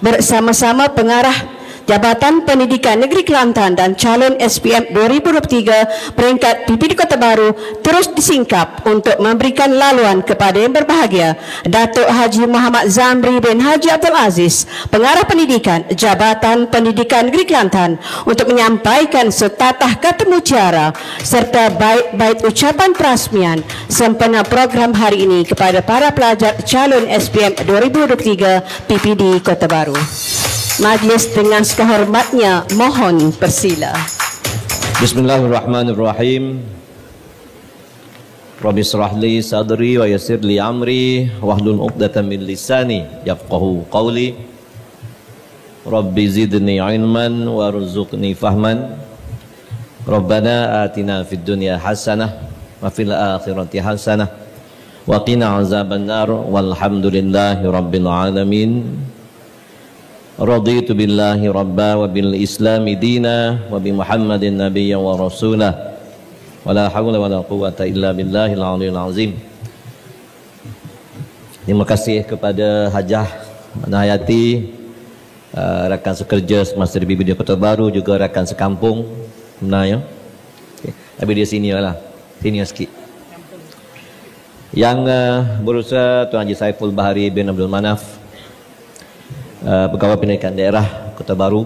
bersama-sama pengarah Jabatan Pendidikan Negeri Kelantan dan calon SPM 2023 peringkat PPD Kota Baru terus disingkap untuk memberikan laluan kepada yang berbahagia Datuk Haji Muhammad Zamri bin Haji Abdul Aziz, Pengarah Pendidikan Jabatan Pendidikan Negeri Kelantan, untuk menyampaikan setatah kata mutiara serta bait-bait ucapan perasmian sempena program hari ini kepada para pelajar calon SPM 2023 PPD Kota Baru. Majlis dengan sekehormatnya mohon persila. Bismillahirrahmanirrahim. Rabbi shrah li sadri wa yassir li amri wahlul 'uqdatam min lisani yafqahu qawli. Rabbi zidni ilman warzuqni fahman. Rabbana atina fid dunya hasanah wa fil akhirati hasanah wa qina azabannar walhamdulillahi rabbil alamin. Raditu billahi rabba wa bil islami dina wa bi muhammadin nabiyya wa rasulah wa la hawla wa la quwata illa billahil aliyil azim. Terima kasih kepada Hajah Manayati, rakan sekerja semasa di PPD Kota Baru, juga rakan sekampung. Benar ya? Okay. Tapi dia senior lah, senior sikit. Yang berusaha Tuan Haji Saiful Bahari bin Abdul Manaf, Pegawai Pendidikan Daerah Kota Baru,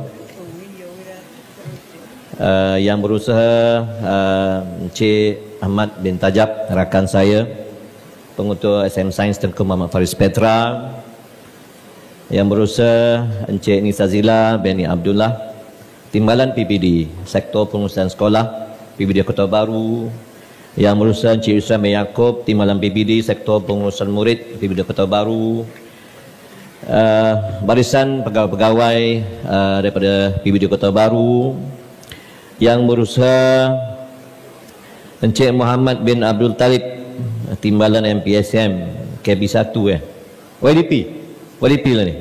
yang berusaha Encik Ahmad bin Tajab, rakan saya, pengutua SM Sains Tengku Muhammad Faris Petra, yang berusaha Encik Nisa Zila Beni Abdullah, Timbalan PPD Sektor Pengurusan Sekolah PPD Kota Baru, yang berusaha Encik Yusuf Yaakob, Timbalan PPD Sektor Pengurusan Murid PPD Kota Baru, barisan pegawai-pegawai daripada PPD Kota Baru, yang berusaha Encik Muhammad bin Abdul Talib, Timbalan MPSM KB1 YDP lah ni.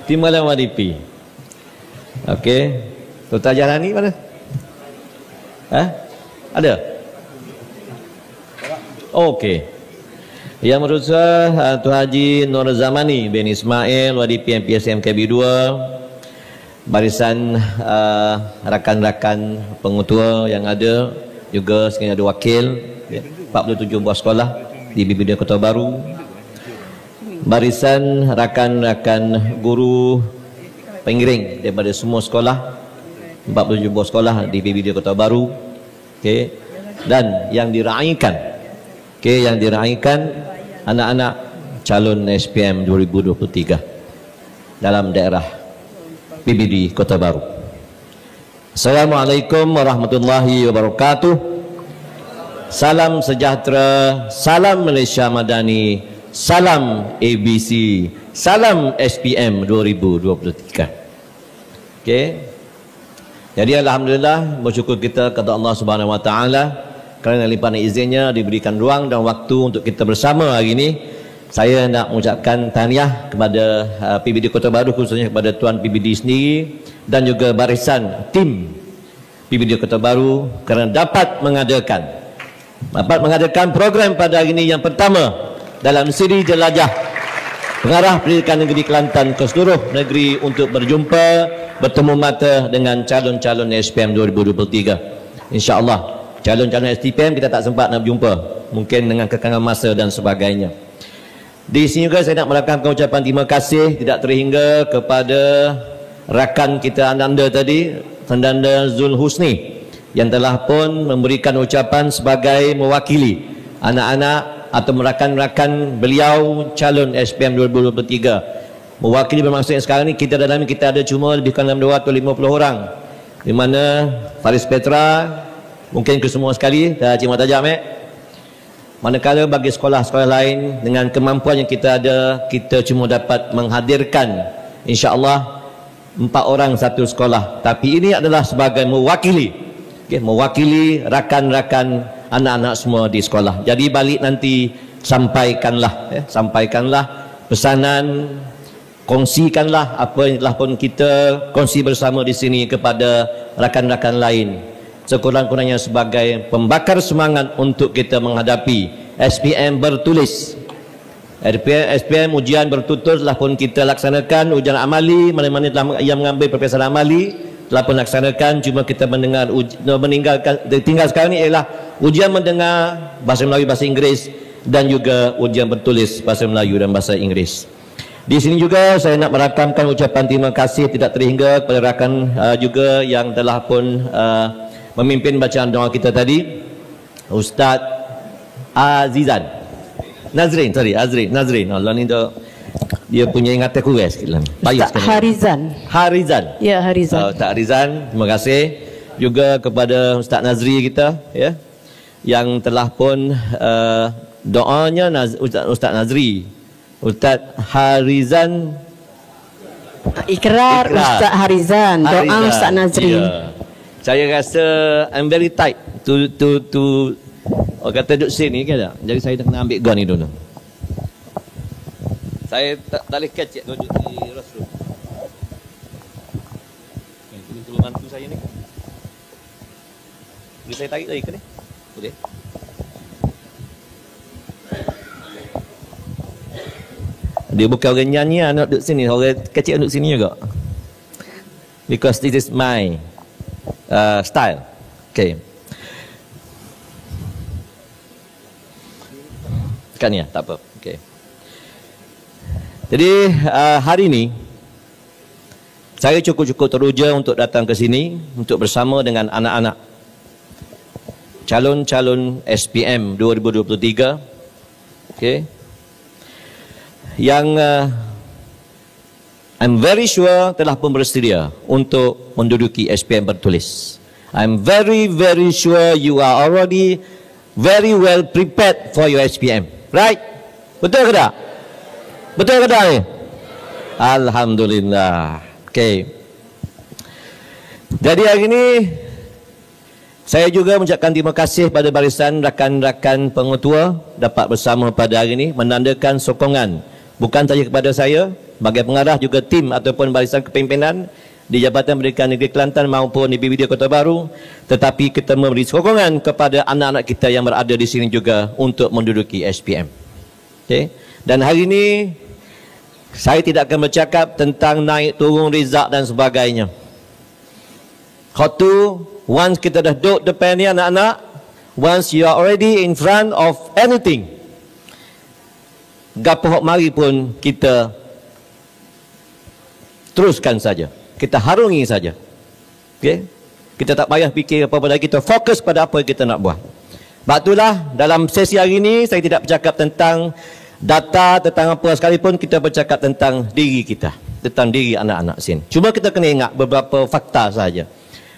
Timbalan YDP. Okey. Tuan Jahrani mana? Ada? Okey. Yang berusaha Tuan Haji Nur Zamani bin Ismail YDP MPSM KB2, barisan rakan-rakan pengutua yang ada, juga sekiranya ada wakil 47 buah sekolah di PPD Kota Baru, barisan rakan-rakan guru pengiring daripada semua sekolah 47 buah sekolah di PPD Kota Baru, okay. Dan yang diraikan, okay, yang diraikan anak-anak calon SPM 2023 dalam daerah PPD Kota Baru. Assalamualaikum warahmatullahi wabarakatuh. Salam sejahtera, salam Malaysia Madani, salam ABC, salam SPM 2023. Okey. Jadi alhamdulillah, bersyukur kita kepada Allah Subhanahu Wa Taala kerana limpahan izinnya diberikan ruang dan waktu untuk kita bersama hari ini. Saya nak mengucapkan tahniah kepada PPD Kota Baru, khususnya kepada Tuan PPD sendiri dan juga barisan tim PPD Kota Baru kerana dapat mengadakan program pada hari ini yang pertama dalam siri jelajah Pengarah Pendidikan Negeri Kelantan ke seluruh negeri untuk berjumpa, bertemu mata dengan calon-calon SPM 2023. InsyaAllah calon-calon SPM kita tak sempat nak berjumpa, mungkin dengan kekangan masa dan sebagainya. Di sini juga saya nak melakukan ucapan terima kasih tidak terhingga kepada rakan kita anda tadi, Tandanda Zul Husni, yang telah pun memberikan ucapan sebagai mewakili anak-anak atau rakan-rakan beliau calon SPM 2023. Mewakili bermaksud yang sekarang ni kita ada cuma lebih kurang 250 orang, di mana Faris Petra mungkin ke semua sekali dah cima tajam manakala bagi sekolah-sekolah lain dengan kemampuan yang kita ada, kita cuma dapat menghadirkan insya-Allah 4 orang satu sekolah. Tapi ini adalah sebagai mewakili, mewakili rakan-rakan anak-anak semua di sekolah. Jadi balik nanti sampaikanlah pesanan, kongsikanlah apa yang telah pun kita kongsi bersama di sini kepada rakan-rakan lain, sekurang-kurangnya sebagai pembakar semangat untuk kita menghadapi SPM bertulis SPM ujian bertutur telah pun kita laksanakan. Ujian amali, mana-mana yang mengambil peperiksaan amali telah pun laksanakan. Cuma kita tinggal sekarang ni ialah ujian mendengar bahasa Melayu, bahasa Inggeris, dan juga ujian bertulis bahasa Melayu dan bahasa Inggeris. Di sini juga saya nak merakamkan ucapan terima kasih tidak terhingga kepada rakan juga yang telah pun memimpin bacaan doa kita tadi, Ustaz Nazrin. Allah ni dia punya ingatan kurang sikit lah. Ustaz Harizan. Ya, Harizan. Ustaz Harizan, terima kasih juga kepada Ustaz Nazri kita, ya, yang telah pun doanya Ustaz Nazri, Ustaz Harizan, Ikrar Ustaz Harizan, doa Ustaz Nazri. Ya. Saya rasa I'm very tight to orang kata duduk sini kan tak? Jadi saya kena ambil gun ni dulu. Saya tak boleh catch duduk di restroom. Ini tolong bantu saya ni. Boleh saya tarik lagi ke ni? Boleh. Dia bukan orang nyanyi, nak duduk sini. Orang kecil duduk sini juga. Because this is my style. Okay. Kan ya, tak apa. Okay. Jadi hari ini saya cukup-cukup teruja untuk datang ke sini untuk bersama dengan anak-anak calon-calon SPM 2023. Okay. Yang I'm very sure telah pun bersedia untuk menduduki SPM bertulis. I'm very sure you are already very well prepared for your SPM. Right? Betul ke tak? Betul ke tak ni? Alhamdulillah. Okay. Jadi hari ini saya juga mengucapkan terima kasih pada barisan rakan-rakan pengetua dapat bersama pada hari ini menandakan sokongan bukan saja kepada saya sebagai pengarah, juga tim ataupun barisan kepimpinan di Jabatan Pendidikan Negeri Kelantan maupun di BPD Kota Baru, tetapi kita memberi sokongan kepada anak-anak kita yang berada di sini juga untuk menduduki SPM. Okay. Dan hari ini saya tidak akan bercakap tentang naik turun result dan sebagainya. Once kita dah duduk depan ni anak-anak, once you are already in front of anything, gapo mari pun kita teruskan saja. Kita harungi saja. Okay? Kita tak payah fikir apa-apa lagi. Kita fokus pada apa yang kita nak buat. Sebab itulah dalam sesi hari ini saya tidak bercakap tentang data, tentang apa sekalipun. Kita bercakap tentang diri kita, tentang diri anak-anak sini. Cuma kita kena ingat beberapa fakta saja.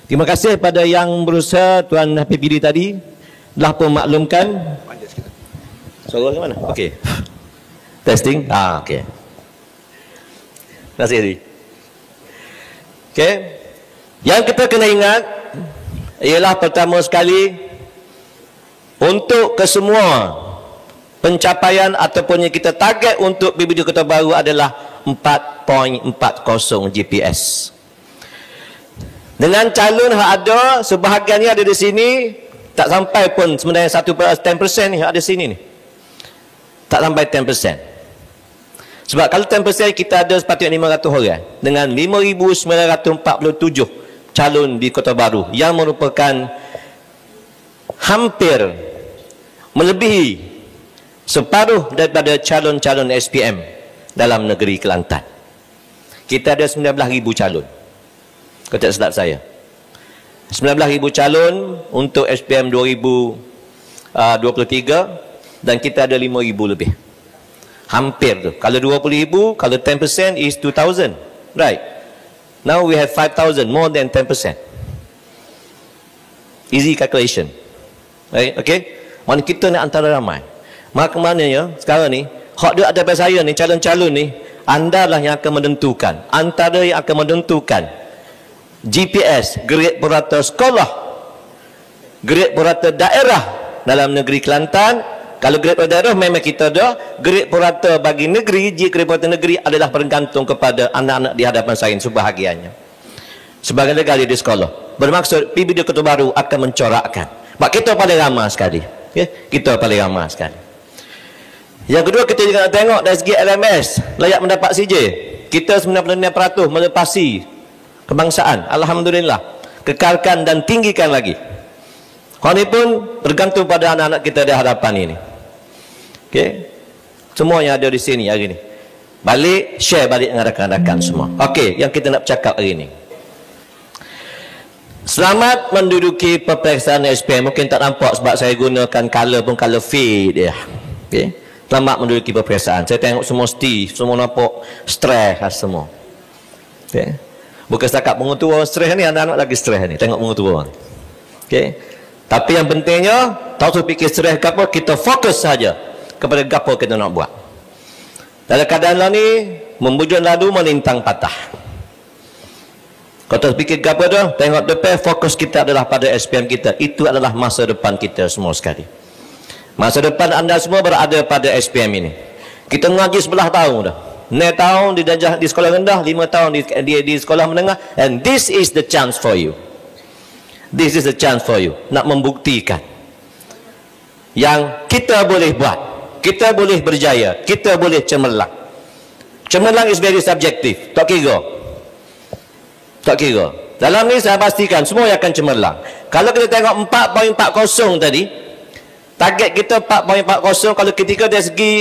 Terima kasih pada yang berusaha, Tuan PPD tadi telah pun maklumkan. Suara ke mana? Okey. Testing. Okey. Terima kasih. Okey. Yang kita kena ingat ialah pertama sekali, untuk kesemua pencapaian ataupun yang kita target untuk BPD Kota Baru adalah 4.40 GPS. Dengan calon yang ada, sebahagiannya ada di sini, tak sampai pun sebenarnya 10% ni ada sini ni. Tak sampai 10%. Sebab kalau 10% kita ada sepatutnya 500 orang dengan 5,947 calon di Kota Baru yang merupakan hampir melebihi separuh daripada calon-calon SPM dalam negeri Kelantan. Kita ada 19,000 calon. Kalau tak silap saya, 19,000 calon untuk SPM 2023 dan kita ada 5,000 lebih. Hampir tu. Kalau 20,000, kalau 10% is 2,000. Right. Now we have 5,000, more than 10%. Easy calculation. Right? Okay? Mana kita nak antara ramai. Maka maknanya sekarang ni, hak dia ada pada saya ni, calon-calon ni, anda lah yang akan menentukan. Antara yang akan menentukan GPS, grade purata sekolah, grade purata daerah dalam negeri Kelantan. Kalau grade purata daerah memang kita ada. Grade purata bagi negeri, grade purata negeri adalah bergantung kepada anak-anak di hadapan saya sebahagiannya. Sebagai negara di sekolah. Bermaksud PBD Kota Baru akan mencorakkan. Sebab kita paling ramai sekali. Okay? Kita paling ramai sekali. Yang kedua, kita juga nak tengok dari segi LMS, layak mendapat CJ. Kita 99% melepasi kebangsaan. Alhamdulillah. Kekalkan dan tinggikan lagi. Hal ini pun bergantung pada anak-anak kita di hadapan ini. Okey. Semua yang ada di sini hari ini. Balik, share balik dengan rakan-rakan semua. Okey, yang kita nak cakap hari ini. Selamat menduduki peperiksaan SPM. Mungkin tak nampak sebab saya gunakan color pun color fade dia. Okey. Selamat menduduki peperiksaan. Saya tengok semua semua nampak stres semua. Okay. Bukan setakat pengetua stres ni, anak-anak lagi stres ni. Tengok pengetua. Okay. Tapi yang pentingnya, tak usah fikir stres ke apa, kita fokus saja kepada apa kita nak buat. Dalam keadaan lah ni, membujur ladu melintang patah. Kalau tak fikir ke apa dah, tengok depan, fokus kita adalah pada SPM kita. Itu adalah masa depan kita semua sekali. Masa depan anda semua berada pada SPM ini. Kita mengaji 11 tahun dah. 6 tahun di sekolah rendah, 5 tahun di sekolah menengah. And this is the chance for you. This is the chance for you. Nak membuktikan yang kita boleh buat. Kita boleh berjaya. Kita boleh cemerlang. Cemerlang is very subjective. Tak kira. Tak kira. Dalam ni saya pastikan semua yang akan cemerlang. Kalau kita tengok 4.40 tadi, target kita 4.40. Kalau ketika dari segi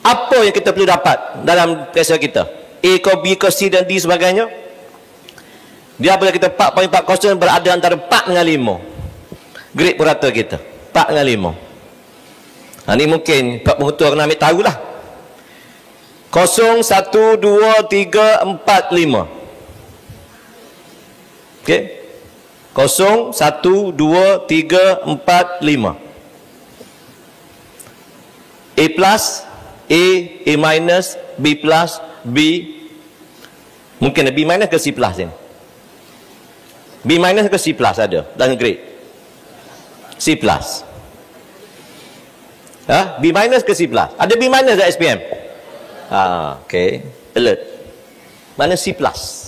apa yang kita perlu dapat dalam periksa kita, A ke B ke C dan D sebagainya, dia apabila kita 4.40 berada antara 4 dengan 5 grade purata kita, 4 dengan 5. Ini mungkin Pak Pengetua kena ambil tahu lah. 0, 1, 2, 3, 4, 5. ok, 0, 1, 2, 3, 4, 5. A plus, A minus, B plus, B. Mungkin B minus ke C plus ini. B minus ke C plus ada dalam grade. C plus. B minus ke C plus? Ada B minus dalam SPM? Ok. Alert. Mana C plus?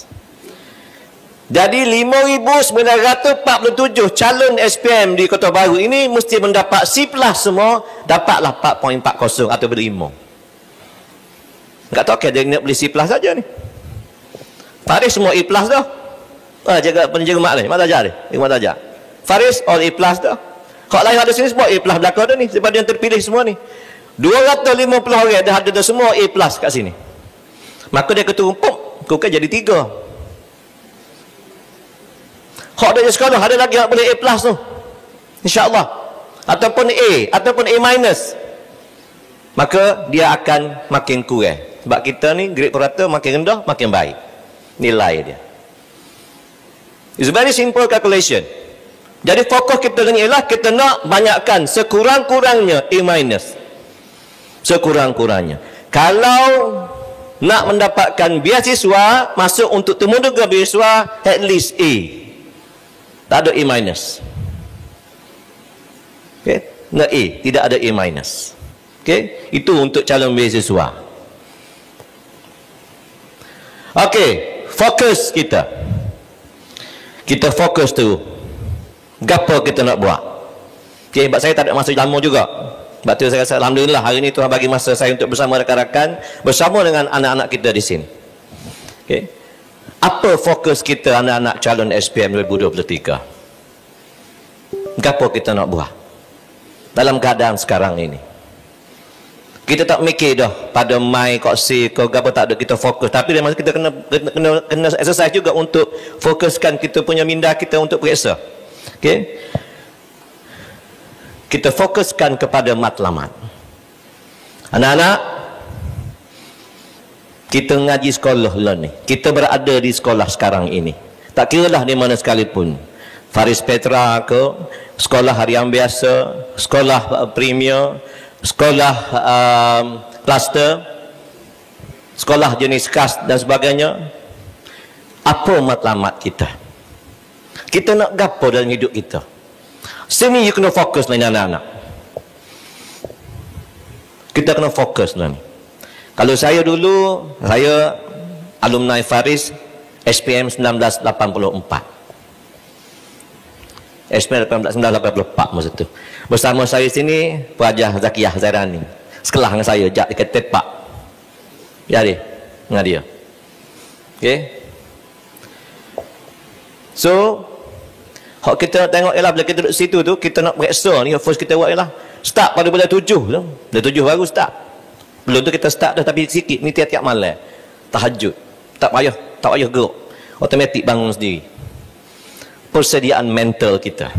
Jadi 5,947 calon SPM di Kota Baru ini mesti mendapat C plus semua, dapatlah 4.40 atau berlima. Tak tahu dia nak beli C plus saja ni. Faris semua A plus dah. Jaga penjaga mak ni, mak ajar ni. Mak ajar. Faris all A plus dah. Kalau lain ada sini semua A plus belakang dah ni, sebab dia yang terpilih semua ni. 250 orang dah ada semua A plus kat sini. Maka dia ketumpuk, kau kan jadi 3. Hak dia sekolah ada lagi yang boleh A plus tu, insyaAllah, ataupun A ataupun A minus, maka dia akan makin kurang. Sebab kita ni grade purata makin rendah makin baik nilai dia. It's very simple calculation. Jadi fokus kita ni ialah kita nak banyakkan sekurang-kurangnya A minus, sekurang-kurangnya. Kalau nak mendapatkan beasiswa, masuk untuk temudu ke beasiswa, at least A. Tak ada A minus. Okay? Nak A, tidak ada A minus. Okay? Itu untuk calon beasiswa. Okay, fokus kita. Kita fokus tu. Gapo kita nak buat. Okay, sebab saya tak ada masa lama juga. Sebab tu saya rasa alhamdulillah hari ni Tuhan bagi masa saya untuk bersama rakan-rakan, bersama dengan anak-anak kita di sini. Okay. Apa fokus kita anak-anak calon SPM 2023? Apa kita nak buat dalam keadaan sekarang ini? Kita tak mikir dah pada mai kok si kok apa tak ada, kita fokus. Tapi dia kita kena exercise juga untuk fokuskan kita punya minda kita untuk periksa. Okey. Kita fokuskan kepada matlamat. Anak-anak, kita ngaji sekolah lah ni. Kita berada di sekolah sekarang ini. Tak kira lah di mana sekalipun. Faris Petra ke, sekolah harian biasa, sekolah premier, sekolah kluster, sekolah jenis khas dan sebagainya. Apa matlamat kita? Kita nak gapo dalam hidup kita? Sini you kena fokus lah ni anak-anak. Kita kena fokus lah ni. Kalau saya dulu, saya alumni Faris SPM 1984. SPM 1984 masa tu. Bersama saya sini Puan Hajah Zakiyah Zairani. Sekelah dengan saya, jak dekat tepak. Ya dia, dengan dia. Okay. So, hak kita nak tengok ialah bila kita duduk situ tu, kita nak periksa ni, first kita buat ialah start pada bulan 7 tu. Bulan 7 baru start. Belum tu kita start dah, tapi sikit ni tiap-tiap malam. Tahajud. Tak payah gerak. Automatik bangun sendiri. Persediaan mental kita.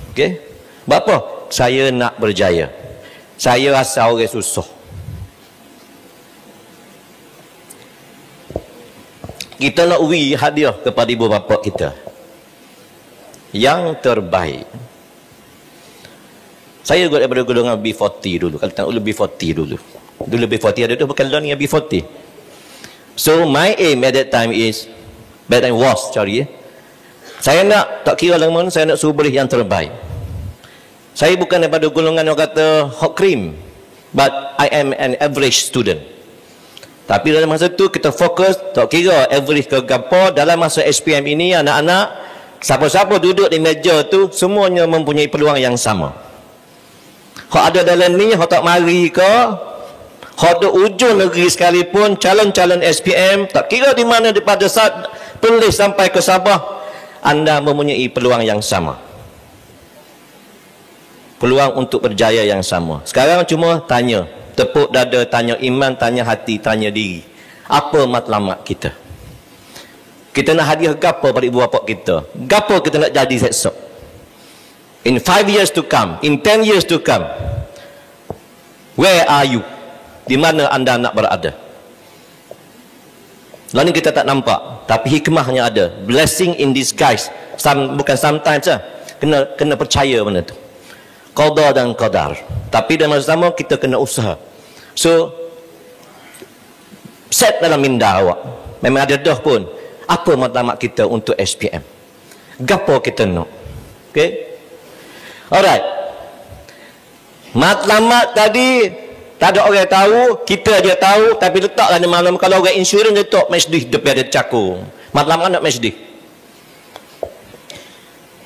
Okey? Berapa? Saya nak berjaya. Saya rasa orang susah. Kita nak beri hadiah kepada ibu bapa kita yang terbaik. Saya juga daripada golongan B40 dulu. Kalau tengok B40 dulu. Dulu B40 ada tu bukan learning B40. So my aim at that time was saya nak, tak kira lama, saya nak suruh beri yang terbaik. Saya bukan daripada golongan yang kata hot cream, but I am an average student. Tapi dalam masa tu kita fokus, tak kira average ke apa, dalam masa SPM ini anak-anak, siapa-siapa duduk di meja tu, semuanya mempunyai peluang yang sama. Hak ada dalam ni, hak tak mari ke, hak ada ujung negeri sekalipun, calon-calon SPM, tak kira di mana daripada Perlis sampai ke Sabah, anda mempunyai peluang yang sama. Peluang untuk berjaya yang sama. Sekarang cuma tanya, tepuk dada, tanya iman, tanya hati, tanya diri. Apa matlamat kita? Kita nak hadiah gapo pada ibu bapa kita? Gapo kita nak jadi esok? In 5 years to come, in 10 years to come, where are you? Di mana anda nak berada? Lalu kita tak nampak, tapi hikmahnya ada. Blessing in disguise. Bukan sometimes lah. Kena percaya benda tu. Qada dan qadar. Tapi dalam masa sama kita kena usaha. So set dalam minda awak. Memang ada dah pun. Apa matlamat kita untuk SPM? Gapo kita nak? Okay? Alright. Matlamat tadi tak ada orang tahu, kita dia tahu, tapi letaklah di malam. Kalau orang insurans letak masjid depan ada cakung. Matlamat nak masjid.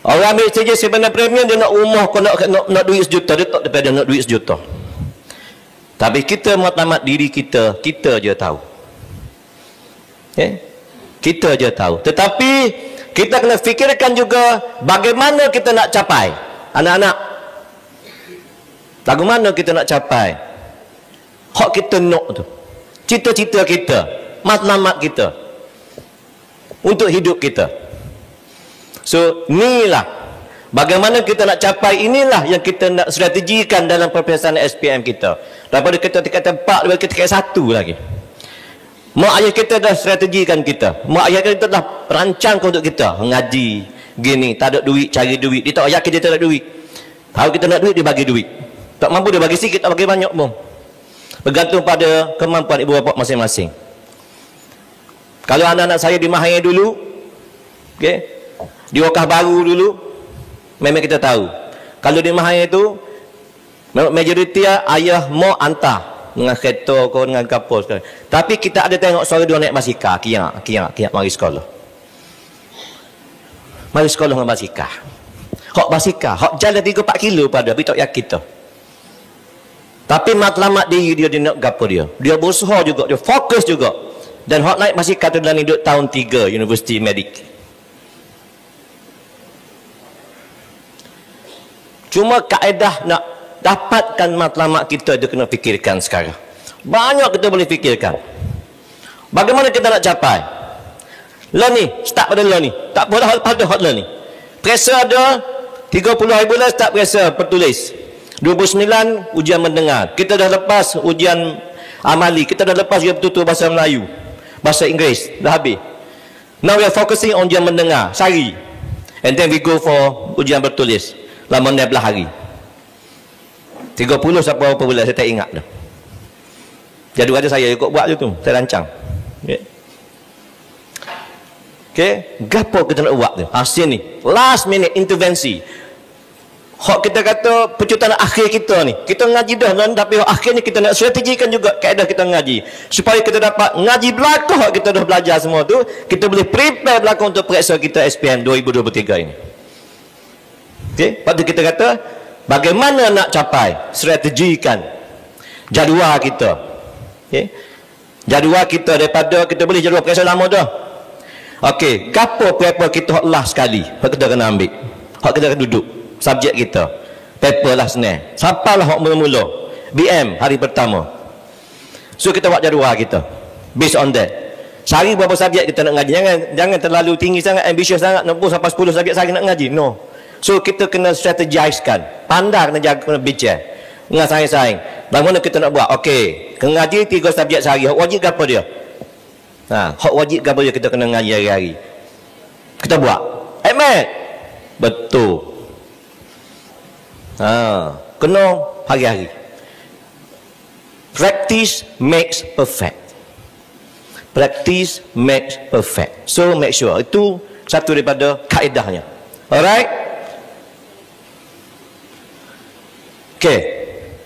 Orang ambil saja sebenarnya premium, dia nak rumah, nak duit sejuta, dia tak depan dia nak duit sejuta. Tapi kita matlamat diri kita je tahu. Okay? Kita je tahu. Tetapi kita kena fikirkan juga bagaimana kita nak capai. Anak-anak, bagaimana kita nak capai hak kita nak tu, cita-cita kita, matlamat kita untuk hidup kita. So inilah bagaimana kita nak capai, inilah yang kita nak strategikan dalam perpisahan SPM kita. Daripada kita tingkat 4, daripada kita tingkat 1 lagi. Mak ayah kita dah strategikan kita. Mak ayah kita dah rancangkan untuk kita mengaji gini, tak ada duit, cari duit. Dia tak yakin dia tak ada duit. Tahu kita nak duit, dia bagi duit. Tak mampu, dia bagi sikit, tak bagi banyak pun. Bergantung pada kemampuan ibu bapa masing-masing. Kalau anak-anak saya di Mahir dulu, okay, di Wakaf Baru dulu, memang kita tahu. Kalau di Mahir itu, majoriti ayah mau hantar dengan kereta atau dengan kapal. Tapi kita ada tengok suara dia naik basikal, kiak mari sekolah. Mari sekolah dengan basikal. Hak basikal, hak jalan 3-4 kilo pada, tapi tak yakin tu. Tapi matlamat diri dia nak gapo dia. Dia berusaha juga, dia fokus juga. Dan hak naik basikal tu dalam hidup tahun 3 Universiti Medik. Cuma kaedah nak dapatkan matlamat kita, dia kena fikirkan sekarang. Banyak kita boleh fikirkan. Bagaimana kita nak capai? Learning, start pada learning. Tak boleh pada hot learning. Pressure ada 30 hari bulan start pressure bertulis. 29 ujian mendengar. Kita dah lepas ujian amali. Kita dah lepas ujian betul-betul bahasa Melayu, bahasa Inggeris. Dah habis. Now we are focusing on ujian mendengar sehari. And then we go for ujian bertulis. Lama 16 hari. 30 sampai berapa bulan saya tak ingat dah. Jadual ada saya ikut buat je tu. Saya rancang. Okay. Okay. Gapo kita nak buat tu? Sini. Last minute intervensi. Hak kita kata pecutan akhir kita ni. Kita ngaji dah, tapi akhirnya kita nak strategikan juga kaedah kita ngaji. Supaya kita dapat ngaji belakang hak kita dah belajar semua tu, kita boleh prepare belakang untuk periksa kita SPM 2023 ini. Okay? Lepas tu kita kata, bagaimana nak capai, strategikan jadual kita. Okay. Jadual kita daripada kita boleh jadual periksa lama dah. Okey, gapo paper kita hak last sekali, hak kita kena ambil. Hak kita kena duduk subjek kita. Paper last ni. Sampailah hak mula-mula. BM hari pertama. So kita buat jadual kita. Based on that. Sehari berapa subjek kita nak ngaji. Jangan terlalu tinggi sangat, ambitious sangat nak pun sampai 10 subjek sehari nak ngaji. No. So kita kena strategisekan. Pandai kena jaga, kena bincang dengan saing-saing. Bagaimana kita nak buat? Okey, kena ngaji 3 subjek sehari. Hak wajib ke apa dia? Hak wajib ke apa dia kita kena ngaji hari-hari. Kita buat. Ahmad. Betul. Kena hari-hari. Practice makes perfect. Practice makes perfect. So make sure. Itu satu daripada kaedahnya. Alright? Okay.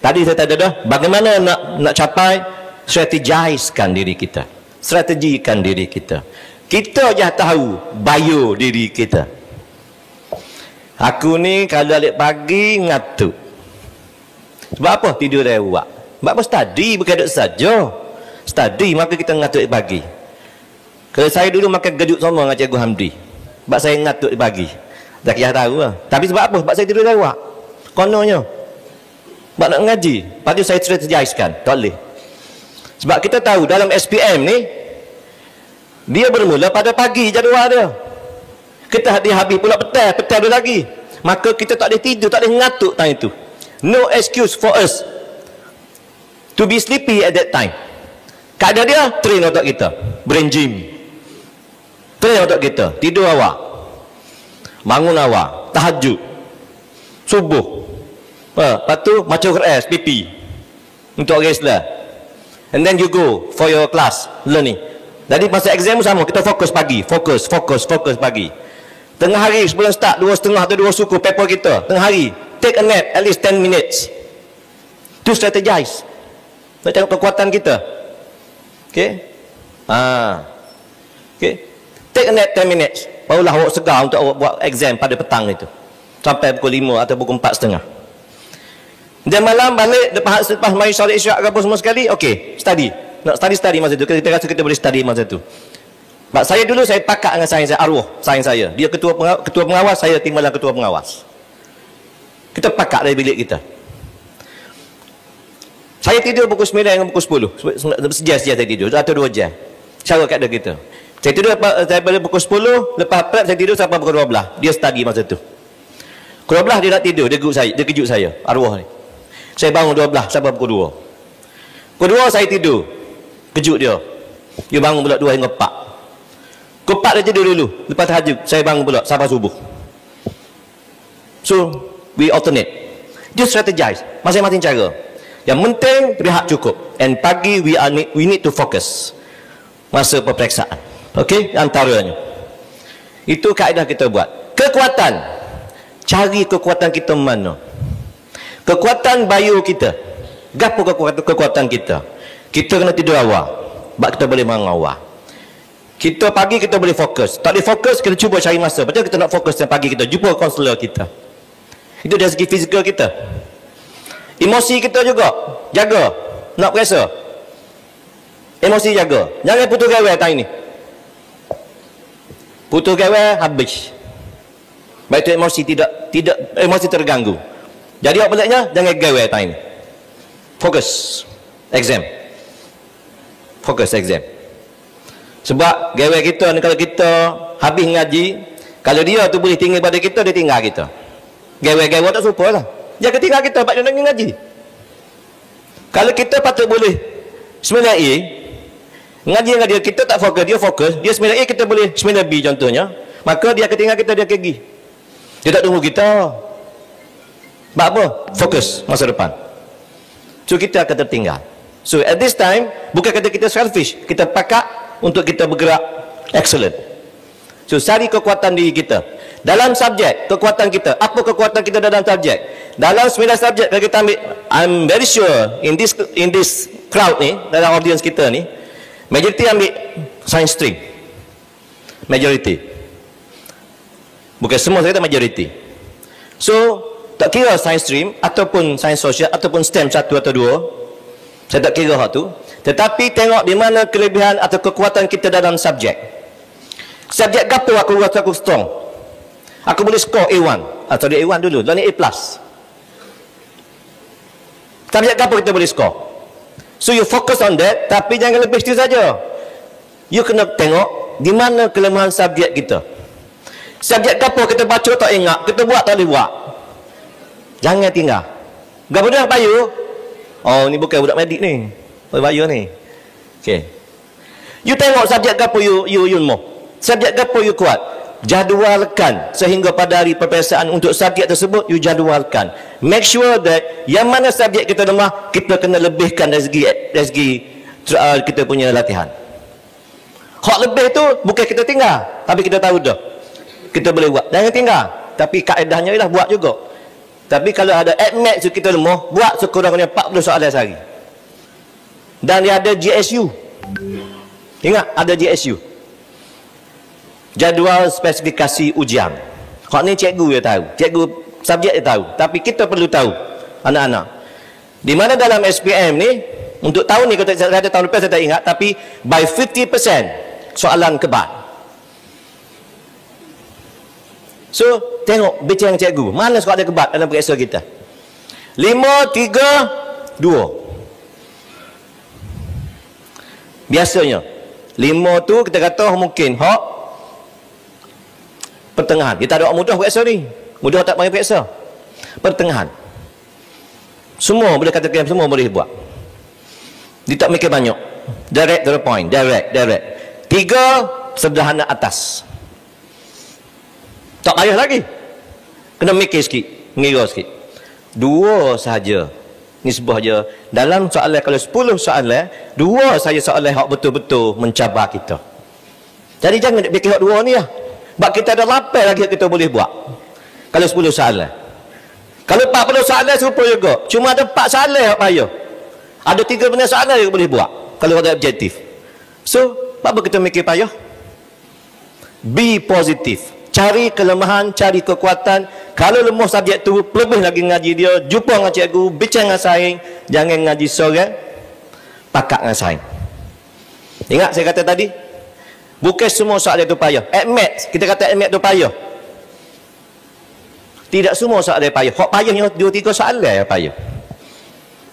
Tadi saya tanya dah, bagaimana nak capai, strategisekan diri kita. Strategikan diri kita. Kita je tahu bio diri kita. Aku ni kalau balik pagi ngantuk. Sebab apa? Tidur dari awak. Sebab apa? Study, bukan duduk saja. Study, maka kita ngantuk pagi. Kalau saya dulu makan geduk sama dengan Cikgu Hamdi. Sebab saya ngantuk pagi. Dah kira tahu lah. Tapi sebab apa? Sebab saya tidur dari awak. Kononnya. Sebab nak ngaji. Lepas tu saya strategisekan. Tak boleh. Sebab kita tahu dalam SPM ni, dia bermula pada pagi jadual dia. Kita habis pula petang dia lagi. Maka kita tak boleh tidur, tak boleh ngantuk time itu. No excuse for us to be sleepy at that time. Keadaan dia, train otak kita. Brain gym. Train otak kita. Tidur awal. Bangun awal. Tahajud. Subuh. Lepas tu, macam keras, pipi. Untuk reslah. And then you go for your class, learning. Jadi masa exam sama, kita fokus pagi. Fokus pagi. Tengah hari, sebelum start, 2.30 atau 2 suku paper kita. Tengah hari, take a nap, at least 10 minutes. To strategize. Nak tengok kekuatan kita. Okay. Okay. Take a nap 10 minutes. Barulah awak segar untuk awak buat exam pada petang itu. Sampai pukul 5 atau pukul 4.30. Dan malam balik lepas mari solat isyak ke apa semua sekali, okey, study. Nak study masa tu. Kita rasa kita boleh study masa tu. Sebab saya dulu saya pakat dengan sains saya, arwah sains saya. Dia ketua pengawas, saya timbalan ketua pengawas. Kita pakat dari bilik kita. Saya tidur pukul 9 dengan pukul 10. Sejam saya tidur atau 2 jam. Cara kat kita. Saya tidur daripada pukul 10, lepas prep saya tidur sampai pukul 12. Dia study masa tu. Pukul 12 dia nak tidur, dia kejut saya, arwah ni. Saya bangun 12 sampai pukul 2. Pukul 2 saya tidur. Kejut dia. Dia bangun pula 2 hingga 4. Pukul 4 dia tidur dulu. Lepas tahajud, saya bangun pula sampai subuh. So, we alternate. Just strategize. Masing-masing cara. Yang penting, rehat cukup. And pagi, we need to focus. Masa peperiksaan. Okey? Antaranya. Itu kaedah kita buat. Kekuatan. Cari kekuatan kita mana? Kekuatan bio kita. Gapo kekuatan kita? Kita kena tidur awal. Sebab kita boleh bangun awal. Kita pagi kita boleh fokus. Tak boleh fokus, kita cuba cari masa. Betul kita nak fokus dan pagi kita jumpa kaunselor kita. Itu dari segi fizikal kita. Emosi kita juga jaga. Nak periksa. Emosi jaga. Jangan putus gawe time ni. Putus gawe habis. Baik itu emosi tidak emosi terganggu. Jadi apa baliknya? Jangan gawe time ni. Fokus exam. Fokus exam. Sebab gawe kita ni kalau kita habis ngaji, kalau dia tu boleh tinggal pada kita, dia tinggal kita. Gawe-gawe tak suka lah. Dia tinggal kita sebab dia nak ngaji. Kalau kita patut boleh 9A, ngaji dengan dia, kita tak fokus, dia fokus, dia 9A, kita boleh 9B contohnya, maka dia akan tinggal kita, dia pergi. Dia tak tunggu kita. Sebab apa? Fokus masa depan. So kita akan tertinggal. So at this time, bukan kata kita selfish, kita pakat untuk kita bergerak excellent. So cari kekuatan diri kita dalam subjek, kekuatan kita. Apa kekuatan kita dalam subjek? Dalam 9 subjek kalau kita ambil, I'm very sure in this crowd ni, dalam audience kita ni, majority ambil science stream. Majority. Bukan semua, saya kata majority. So Tak kira sains stream ataupun sains sosial ataupun STEM 1 atau 2. Saya tak kira hal tu. Tetapi tengok di mana kelebihan atau kekuatan kita dalam subjek. Subjek gapo aku rasa aku strong. Aku boleh score A1. Atau dia A1 dulu. Lalu ni A+. Subjek gapo kita boleh score. So you focus on that. Tapi jangan lebih itu saja. You kena tengok di mana kelemahan subjek kita. Subjek gapo kita baca tak ingat. Kita buat tak boleh buat. Jangan tinggal. Gapo dah payu? Oh, ni bukan budak medik ni. Payu ni. Okey. You tengok subjek gapo you mau. Subjek gapo you kuat. Jadualkan sehingga pada hari peperiksaan untuk subjek tersebut you jadualkan. Make sure that yang mana subjek kita lemah kita kena lebihkan dari segi kita punya latihan. Hak lebih tu bukan kita tinggal, tapi kita tahu dah. Kita boleh buat. Jangan tinggal. Tapi kaedahnya ialah buat juga. Tapi kalau ada admit tu kita lemah, buat sekurang-kurangnya 40 soalan sehari. Dan dia ada GSU. Ingat ada GSU. Jadual spesifikasi ujian. Hak ni cikgu dia tahu. Cikgu subjek dia tahu. Tapi kita perlu tahu anak-anak. Di mana dalam SPM ni untuk tahun ni kalau saya ada tahun lepas saya tak ingat, tapi by 50% soalan kebal. So tengok bincang cikgu, mana soalan kebal dalam periksa kita. 5, 3, 2. Biasanya 5 tu kita kata mungkin hak pertengahan. Kita ada orang mudah periksa ni. Mudah tak payah periksa. Pertengahan. Semua boleh katakan, semua boleh buat. Dia tak mikir banyak. Direct to the point. Direct. 3, sederhana atas. Tak payah lagi. Kena mikir sikit. Mengira sikit. 2 sahaja. Nisbah je. Dalam soalan, kalau 10 soalan, 2 saja soalan yang betul-betul mencabar kita. Jadi jangan fikir hak 2 ni lah. Sebab kita ada 8 lagi yang kita boleh buat. Kalau 10 soalan. Kalau 40 soalan serupa juga. Cuma ada 4 soalan yang payah. Ada 3 benda soalan yang boleh buat. Kalau ada objektif. So, apa kita mikir payah? Be positif. Cari kelemahan, cari kekuatan. Kalau lemah subjek tu, lebih lagi ngaji dia. Jumpa dengan cikgu, bincang dengan saing. Jangan ngaji seorang. Pakat dengan saing. Ingat saya kata tadi? Bukan semua soalan itu payah. Admit, kita kata admit itu payah. Tidak semua soalan payah. Hak payahnya 2-3 soalan yang payah.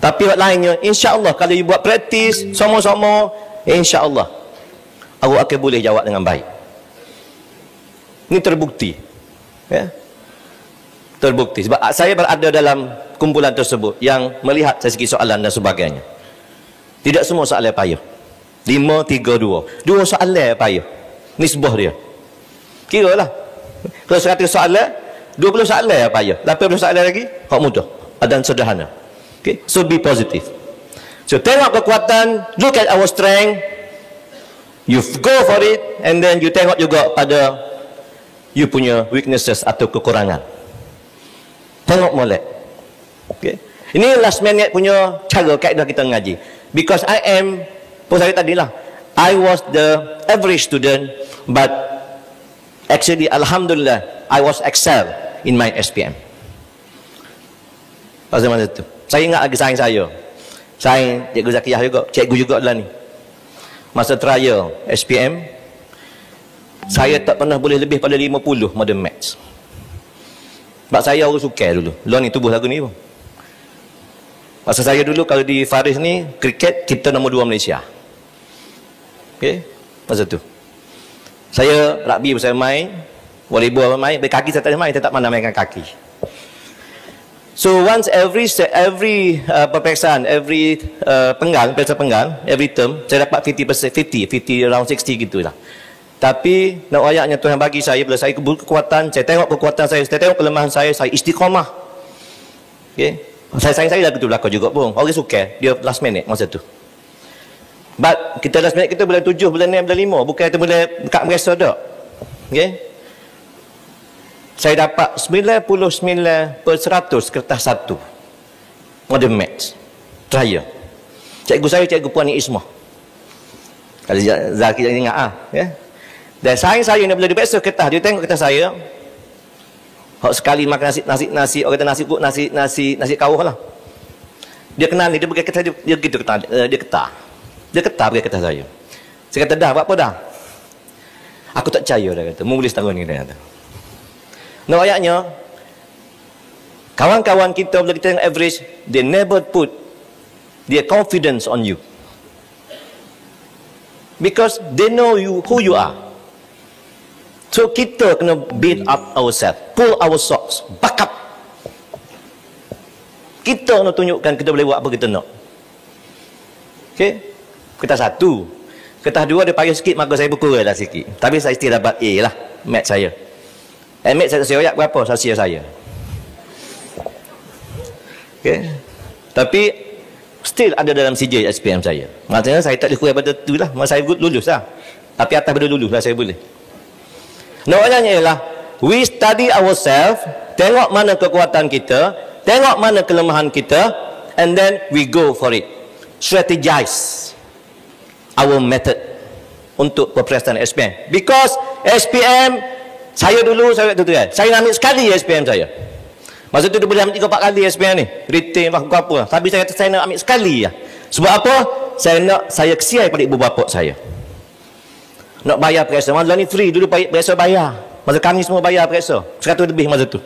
Tapi hak lainnya, insya-Allah kalau you buat praktis sama-sama, insya-Allah awak akan boleh jawab dengan baik. Ini terbukti. Ya? Terbukti. Sebab saya berada dalam kumpulan tersebut yang melihat dari segi soalan dan sebagainya. Tidak semua soalan payah. 5, 3, 2. 2 soalan payah. Nisbah dia. Kira lah. Kalau 100 soalan, 20 soalan payah. 80 soalan lagi, hak mudah. Dan sederhana. Okay? So be positive. So tengok kekuatan, look at our strength, you go for it, and then you tengok juga pada you punya weaknesses atau kekurangan. Tengok molek. Okay? Ini last minute punya cara kaedah kita mengaji. Because I am, pun saya tadi lah, I was the average student, but actually alhamdulillah I was excel in my SPM. Pasal masa tu saya ingat lagi saing saya. Saing Cikgu Zakiyah juga, cikgu juga lah ni. Masa trial SPM, saya tak pernah boleh lebih pada 50 modern maths. Sebab saya orang suka dulu. Lawan ni tubuh lagu ni pun. Masa saya dulu kalau di Faris ni, kriket kita nombor 2 Malaysia. Okey, masa tu. Saya rugby saya main, volleyball main, berkaki saya tak main, saya tak pandai mainkan kaki. So once every peperiksaan, every periksa penggal, every term, saya dapat 50%, around 60 gitulah. Tapi nak ayatnya Tuhan bagi saya, bila saya kekuatan, saya tengok kekuatan saya tengok kelemahan saya istiqamah. Okay? Saya dah betul belakang juga pun. Orang suka, dia last minute masa tu. But kita last minute kita bulan 7, bulan 6, bulan 5. Bukan kita boleh dekat merasa tak. Okay? Saya dapat 99% kertas 1 modern maths trial. Cikgu saya cikgu Puan Ismah. Kalau Zaki ingat ya. Dan saya ni bila diperiksa kertas, dia tengok kertas saya. Hak sekali makan nasi orang kata nasi kawah lah. Dia kenal ni, dia pergi kata dia gitu kata dia ketar pergi kata saya. Saya kata dah, buat apa dah? Aku tak percaya, dia kata. Mu boleh setahun ni, dia kata. Nah, ayatnya kawan-kawan kita bila kita tengok average, they never put their confidence on you. Because they know you who you are. So kita kena build up ourselves, pull our socks, back up. Kita nak tunjukkan kita boleh buat apa kita nak. Okey? Kertas satu. Kertas dua dia payah sikit, maka saya berkurang lah sikit. Tapi saya still dapat A lah, mat saya. Mat saya royak berapa? Saya. Okey? Tapi still ada dalam CJ SPM saya. Maksudnya saya tak lebih kurang pada tu lah. Masa saya lulus lah. Tapi atas pada lulus lah saya boleh. Namanya ialah we study ourselves, tengok mana kekuatan kita, tengok mana kelemahan kita, and then we go for it. Strategize our method untuk perpresatan SPM. Because SPM saya dulu saya tu kan. Saya ambil sekali SPM saya. Masa tu dia boleh ambil 3-4 kali SPM ni. Retain lah apa. Tapi saya kata saya nak ambil sekali lah. Sebab apa? Saya kesiai pada ibu bapa saya. Nak bayar periksa. Masa ni free. Dulu periksa bayar. Masa kami semua bayar periksa. 100 lebih masa tu.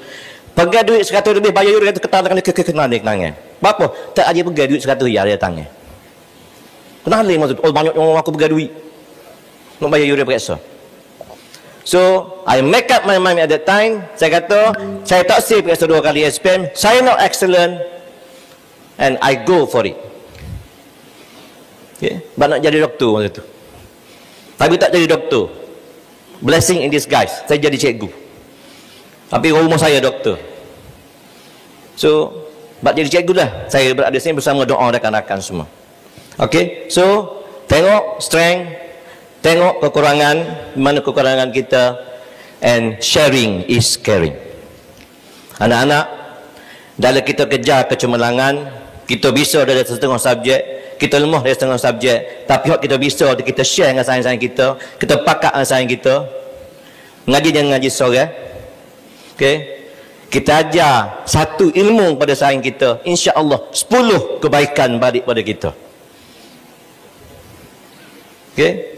Pegang duit 100 lebih bayar dia kata ketal kenal dia kenangan. Apa? Tak aja pegang duit 100 riyal dia tangan. Kenal dia masa tu. Oh banyak orang aku pegang duit. Nak bayar dia periksa. So, I make up my mind at that time. Saya kata, saya tak save periksa 2 kali SPM. Saya nak excellent. And I go for it. Okay? Sebab nak jadi doktor masa tu. Tapi tak jadi doktor. Blessing in disguise. Saya jadi cikgu. Tapi rumah saya doktor. So, sebab jadi cikgu lah. Saya berada sini bersama doa rakan-rakan semua. Okay? So, tengok strength. Tengok kekurangan. Mana kekurangan kita. And sharing is caring. Anak-anak, dalam kita kejar kecemerlangan, kita bisa dari setengah subjek, kita lemah dari setengah subjek, tapi kita bisa kita share dengan sayang-sayang kita pakat dengan sayang kita. Ngaji jangan ngaji seorang. Okay? Kita ajar satu ilmu pada sayang kita, insya-Allah 10 kebaikan balik pada kita. Okay?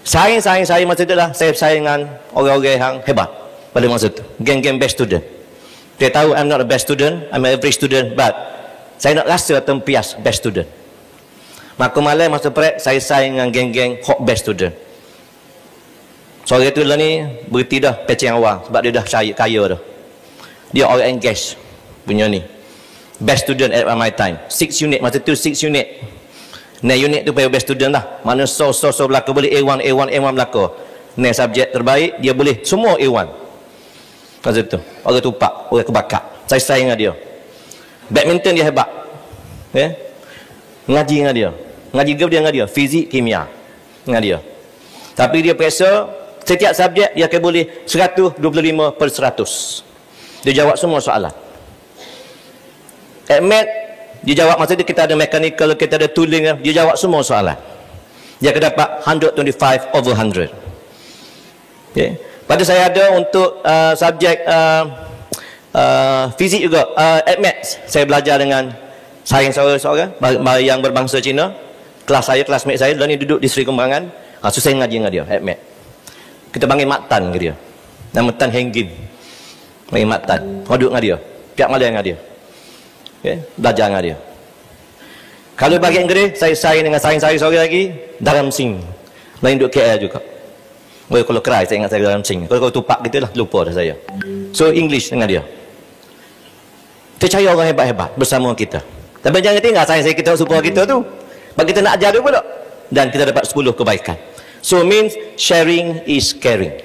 Sayang saya masa tu lah, saya sayang dengan orang-orang yang hebat pada masa tu, geng-geng best student. Dia tahu I'm not a best student, I'm an average student, but saya nak rasa tempias best student. Maka malam masa prep, saya sayang dengan geng-geng hot best student. Sore tu lah ni, berhenti dah pecing awal, sebab dia dah kaya dah. Dia orang engage punya ni. Best student at my time. 6 unit, masa tu 6 unit. Nah unit tu payah best student lah. Mana so belaka boleh A1 belaka. Nah subjek terbaik, dia boleh semua A1. Masa tu, orang tupak, orang kebakar. Saya sayang dengan dia. Badminton dia hebat. Okay? Ngaji dengan dia. Ngaji dia dengan dia. Fizik, kimia. Dengan dia. Tapi dia periksa, setiap subjek dia akan boleh 125/100. Dia jawab semua soalan. At math, dia jawab masa tu kita ada mechanical, kita ada tooling, dia jawab semua soalan. Dia akan dapat 125/100. Okay? Pada saya ada untuk subjek fizik juga, at maths saya belajar dengan saing seorang-seorang yang berbangsa Cina. Kelas saya, classmate saya, dan ni duduk di Seri Kembangan. So saya ngaji dengan dia, at maths. Kita panggil Maktan ke dia. Nama Tan Henggin. Panggil Maktan. Duduk dengan dia. Tiap malam dengan dia. Okay? Belajar dengan dia. Kalau bagi Inggeris, saya saing dengan saing saya seorang lagi, Dalam Sing. Lain duduk KL juga. Kalau kerai, saya ingat saya Dalam Sing. Kalau tupak gitu lah, lupa dah saya. So, English dengan dia. Percaya orang hebat-hebat bersama kita. Tapi jangan tinggal saing saya kita supaya kita tu. Sebab kita nak ajar dia pula. Dan kita dapat 10 kebaikan. So, means sharing is caring.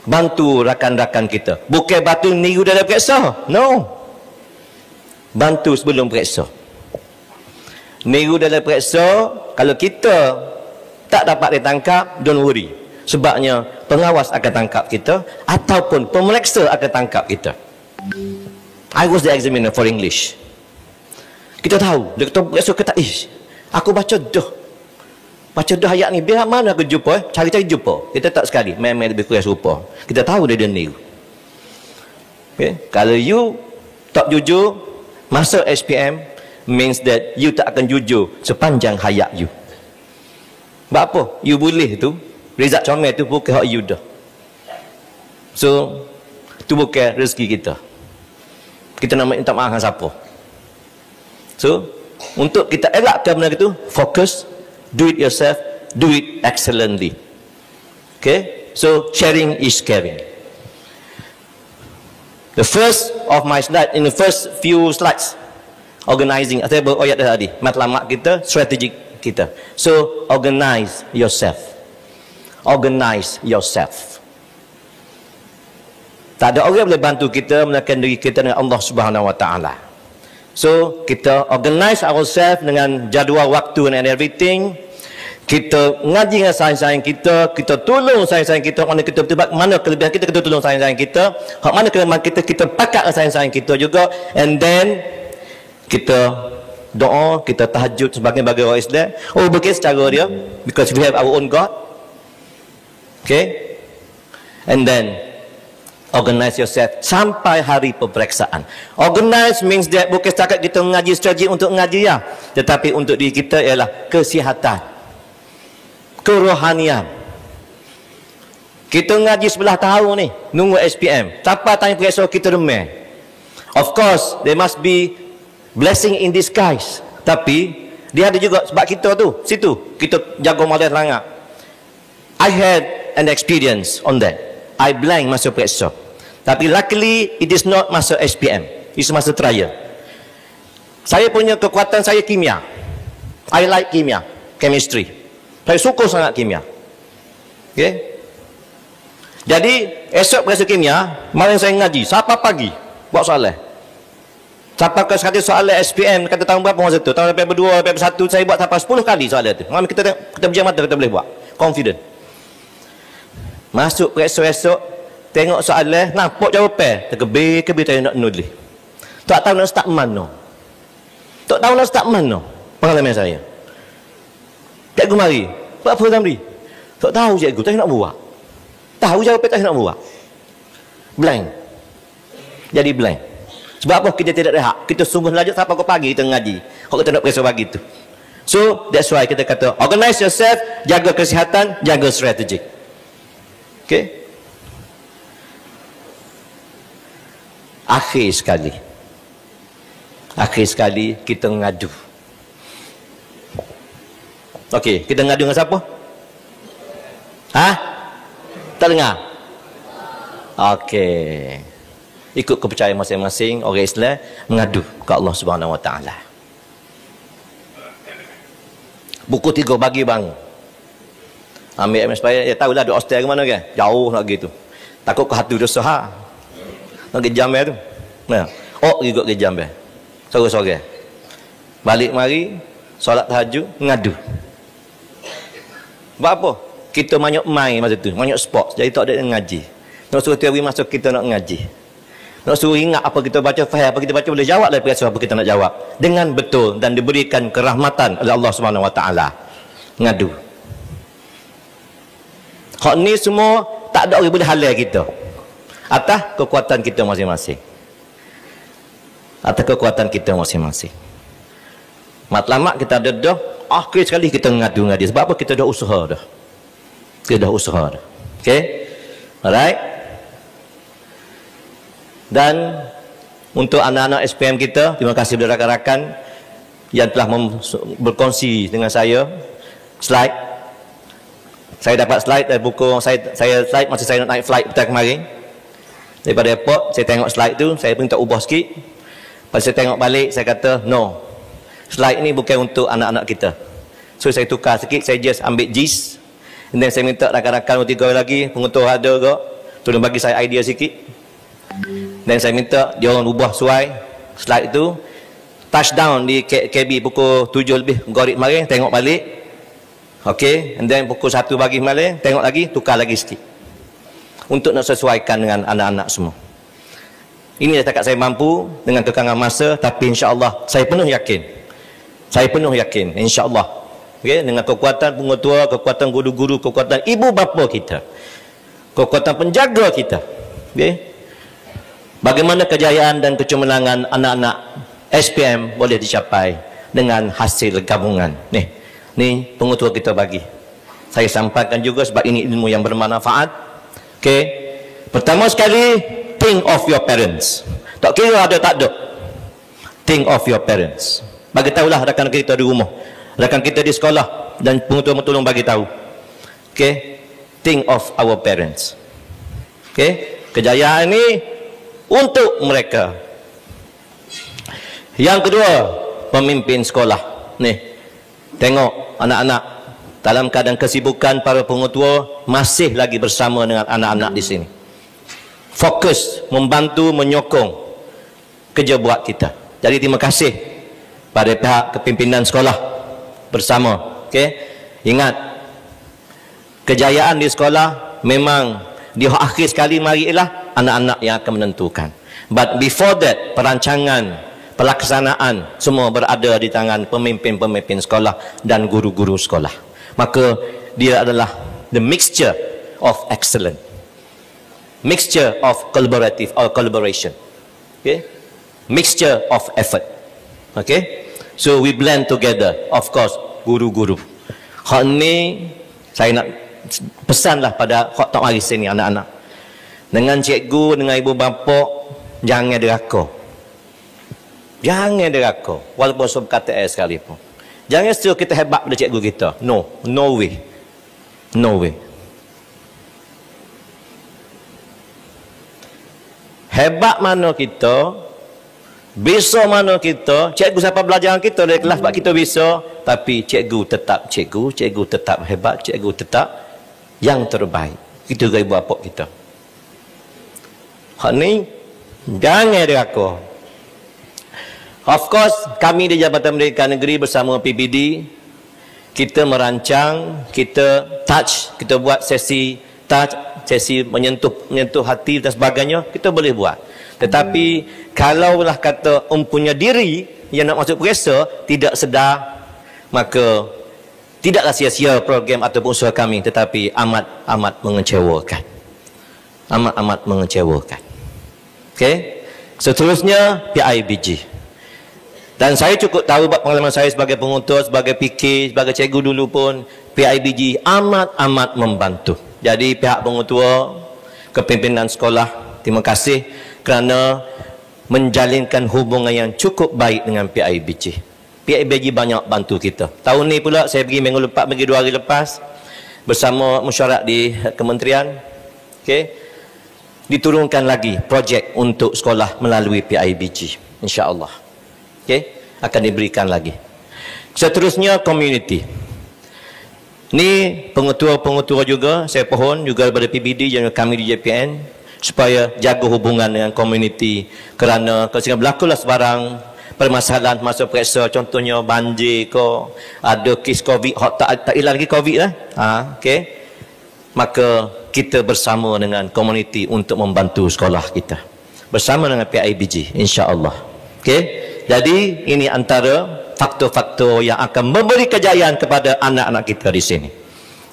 Bantu rakan-rakan kita. Bukan batu niru dalam periksa. No. Bantu sebelum periksa. Niru dalam periksa, kalau kita tak dapat ditangkap, don't worry. Sebabnya pengawas akan tangkap kita ataupun pemeriksa akan tangkap kita. I was the examiner for English. Kita tahu, dia kata periksa kata, aku baca dah. Macam dah ayat ni, biar mana aku jumpa, cari-cari jumpa. Kita tak sekali, main-main lebih kurang serupa. Kita tahu dia niru. Okay? Kalau you tak jujur, masuk SPM, means that you tak akan jujur sepanjang hayat you. Sebab apa? You boleh tu, result comel tu bukan hak you dah. So, tu bukan rezeki kita. Kita nak minta maaf dengan siapa. So, untuk kita elakkan benda itu, fokus, do it yourself, do it excellently. Okay? So, sharing is caring. The first of my slide, in the first few slides, organizing, saya beroyak tadi, matlamat kita, strategik kita. So, organize yourself. Organize yourself. Tak ada orang boleh bantu kita melakukan diri kita dengan Allah Subhanahu Wa Taala. So, kita organize ourselves dengan jadual waktu and everything. Kita ngaji dengan sains-sains kita, kita tolong sains-sains kita, mana kita betul, mana kelebihan kita, kita tolong sains-sains kita, hak mana kelemahan kita, kita pakat sains-sains kita juga, and then kita doa, kita tahajud sebagai orang Islam. Oh, bukan secara dia, because we have our own God. Okay? And then organize yourself sampai hari peperiksaan. Organize means that bukan setakat kita mengaji strategi untuk mengaji ya, tetapi untuk diri kita ialah kesihatan, kerohanian. Kita mengaji 11 tahun ni, nunggu SPM. Siapa tanya periksa kita remeh. Of course, there must be blessing in disguise. Tapi dia ada juga sebab kita tu, situ kita jaga malas sangat. I had an experience on that. I blank masa periksa. Tapi luckily it is not masa SPM. It's masa trial. Saya punya kekuatan saya kimia. I like kimia, chemistry. Saya suka sangat kimia. Okay? Jadi esok periksa kimia, malam saya ngaji, siapa pagi buat soalan. Siapa ke sekali soalan SPM kata tahun berapa masa tu? Tahun lepas 2, lepas 1 saya buat sampai 10 kali soalan tu. Malam kita berjam mata kita boleh buat. Confident. Masuk periksa esok, tengok soalan, nampak jawapan, terkebir-kebir saya nak nulis. Tak tahu nak start mana. Tak tahu nak start mana. Pengalaman saya. Cikgu mari, buat apa Zamri? Tak tahu cikgu, tak nak buat. Tahu jawapan tak nak buat. Blank. Jadi blank. Sebab apa kita tidak rehat? Kita sungguh belajar sampai ke pagi kita ngaji. Kalau kita nak periksa pagi tu. So, that's why kita kata, organize yourself, jaga kesihatan, jaga strategik. Okay? Akhir sekali kita ngadu. Okey, kita ngadu dengan siapa? Ha? Tak dengar? Okey. Ikut kepercayaan masing-masing orang Islam mengadu ke Allah Subhanahu Wa Taala. Buku 3 bagi bang. Ambil supaya ya tahulah duk hostel ke mana kan? Jauh nak gitu. Takut ke hatu dosa ha. Nak ke Jambe tu. Nah, juga ke Jambe. Sore-sore. Balik mari solat tahajud ngadu. Sebab apa? Kita banyak main masa tu, banyak sport. Jadi tak ada ngaji. Nak suruh teori masuk kita nak ngaji. Nak suruh ingat apa kita baca, faham apa kita baca, boleh jawab daripada apa kita nak jawab dengan betul dan diberikan kerahmatan oleh Allah Subhanahu Wa Taala. Ngadu. Hak ni semua tak ada orang boleh halal kita. Atas kekuatan kita masing-masing. Atas kekuatan kita masing-masing. Matlamat kita ada dah, akhir sekali kita ngadu-ngadu. Sebab apa? Kita dah usaha dah. Kita dah usaha dah. Okay? Alright? Dan untuk anak-anak SPM kita, terima kasih kepada rakan-rakan yang telah berkongsi dengan saya slide. Saya dapat slide dari buku saya slide masa saya nak naik flight petang kemarin. Daripada airport, saya tengok slide tu, saya minta ubah sikit. Lepas saya tengok balik, saya kata, no. Slide ni bukan untuk anak-anak kita. So saya tukar sikit, saya just ambil gist. And then saya minta rakan-rakan 3 lagi, pengutur ada ke, tolong bagi saya idea sikit. Dan saya minta dia orang ubah suai slide tu. Touchdown di KB pukul 7 lebih gorek kemarin, tengok balik. Okey, and then pukul 1 pagi kemarin, tengok lagi, tukar lagi sikit. Untuk nak sesuaikan dengan anak-anak semua. Ini setakat saya mampu dengan kekangan masa, tapi insya-Allah saya penuh yakin. Saya penuh yakin insya-Allah Okay? Dengan kekuatan pengetua, kekuatan guru-guru, kekuatan ibu bapa kita, kekuatan penjaga kita. Okay? Bagaimana kejayaan dan kecemerlangan anak-anak SPM boleh dicapai dengan hasil gabungan. Ni pengetua kita bagi. Saya sampaikan juga sebab ini ilmu yang bermanfaat. Okay? Pertama sekali, think of your parents. Tak kira ada tak ada. Think of your parents. Bagi tahulah rakan kita di rumah, rakan kita di sekolah, dan pengetua tolong bagi tahu. Okay? Think of our parents. Okay? Kejayaan ini untuk mereka. Yang kedua, pemimpin sekolah. Tengok anak-anak dalam keadaan kesibukan, para pengetua masih lagi bersama dengan anak-anak di sini. Fokus membantu menyokong kerja buat kita. Jadi terima kasih pada pihak kepimpinan sekolah bersama. Okay? Ingat, kejayaan di sekolah memang di akhir sekali mari ialah anak-anak yang akan menentukan. But before that, perancangan, pelaksanaan semua berada di tangan pemimpin-pemimpin sekolah dan guru-guru sekolah. Maka dia adalah the mixture of excellence, mixture of collaborative or collaboration. Okay? Mixture of effort. Okay? So we blend together. Of course, guru-guru. Hak ni saya nak pesanlah pada hak tak mari sini anak-anak. Dengan cikgu, dengan ibu bapa, jangan deraka. Jangan deraka. Walaupun sub KTS sekalipun. Jangan suruh kita hebat pada cikgu kita. No. No way. No way. Hebat mana kita, bisa mana kita, cikgu siapa belajar kita dari kelas sebab kita bisa, tapi cikgu tetap cikgu, cikgu tetap hebat, cikgu tetap yang terbaik. Itu ibu bapa kita. Hak ni jangan deraka. Of course, kami di Jabatan Pendidikan Negeri bersama PBD, kita merancang, kita touch, kita buat sesi touch, sesi menyentuh hati dan sebagainya, kita boleh buat. Tetapi kalaulah kata mempunyai diri yang nak masuk periksa tidak sedar, maka tidaklah sia-sia program ataupun usaha kami, tetapi amat mengecewakan. Amat mengecewakan. Okey. Seterusnya PIBG. Dan saya cukup tahu buat pengalaman saya sebagai pengutua, sebagai PK, sebagai cikgu dulu pun, PIBG amat membantu. Jadi pihak pengutua, kepimpinan sekolah, terima kasih kerana menjalinkan hubungan yang cukup baik dengan PIBG. PIBG banyak bantu kita. Tahun ni pula saya pergi minggu lepas, pergi 2 hari lepas bersama mesyuarat di kementerian. Okey. Diturunkan lagi projek untuk sekolah melalui PIBG, insya-Allah. Okey, akan diberikan lagi. Seterusnya community. Ni pengetua-pengetua juga saya pohon juga daripada PBD dan kami di JPN supaya jaga hubungan dengan community, kerana kalau berlakulah sebarang permasalahan masa periksa, contohnya banjir ke, ada kes COVID, tak hilang lagi COVID lah. Okey. Maka kita bersama dengan komuniti untuk membantu sekolah kita. Bersama dengan PIBG, insya-Allah. Okey. Jadi ini antara faktor-faktor yang akan memberi kejayaan kepada anak-anak kita di sini.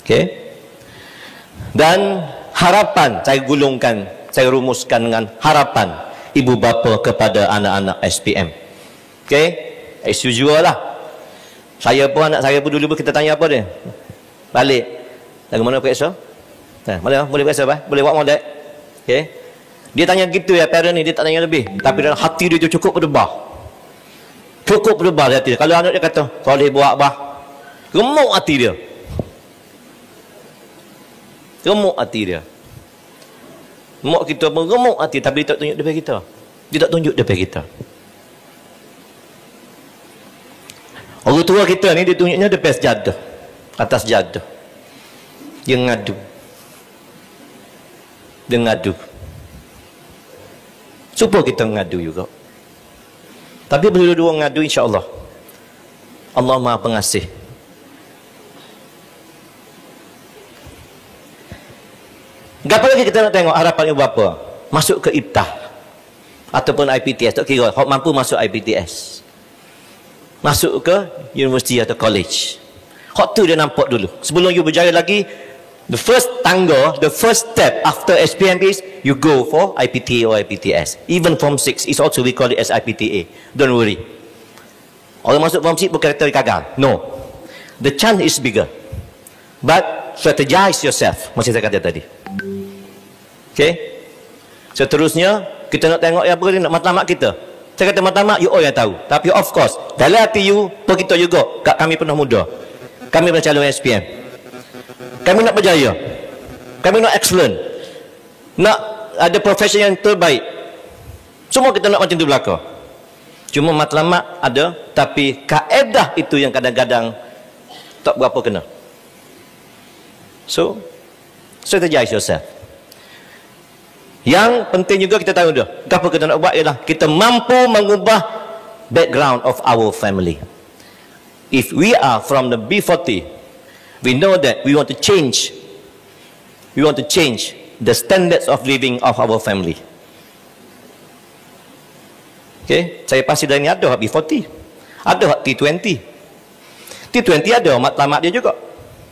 Okey. Dan harapan saya gulungkan, saya rumuskan dengan harapan ibu bapa kepada anak-anak SPM. Okey. As usual lah. Saya pun, anak saya pun dulu kita tanya apa dia? Balik. Lagu mana periksa? Boleh periksa apa? Boleh buat model. Okey. Dia tanya gitu ya, parent ni, dia tak tanya lebih. Tapi dalam hati dia cukup berdebar. Cukup berdebar hati dia. Kalau anak dia kata, boleh buat bah. Remuk hati dia. Remuk hati dia. Mak kita pun remuk hati, tapi dia tak tunjuk depan kita. Dia tak tunjuk depan kita. Orang tua kita ni dia tunjuknya depan sejadah. Atas sejadah. Dia ngadu. Dia ngadu. Supaya kita ngadu juga. Tapi berdua-dua ngadu, insya-Allah. Allah Maha Pengasih. Apa lagi kita nak tengok harapan ibu bapa? Masuk ke IPTAH ataupun IPTS, tak kira, mampu masuk IPTS. Masuk ke universiti atau college. Hak tu dia nampak dulu. Sebelum you berjaya lagi, the first tangga, the first step after SPM is you go for IPTA or IPTS. Even Form 6 is also we call it as IPTA. Don't worry. Orang masuk Form 6 bukan kata gagal. No. The chance is bigger. But strategize yourself. Macam saya kata tadi. Okay. Seterusnya, kita nak tengok apa dia nak matlamat kita. Saya kata matlamat, you all yang tahu. Tapi of course, dalam hati you, beritahu juga, kat kami pernah muda. Kami pernah calon SPM. Kami nak berjaya. Kami nak excellent. Nak ada profession yang terbaik. Semua kita nak macam tu belaka. Cuma matlamat ada, tapi kaedah itu yang kadang-kadang tak berapa kena. So, strategize yourself. Yang penting juga kita tahu dah, apa kita nak buat ialah kita mampu mengubah background of our family. If we are from the B40, we know that we want to change. We want to change the standards of living of our family. Okay, saya pasti dari ni ada hak B40, ada hak T20. T20 ada matlamat dia juga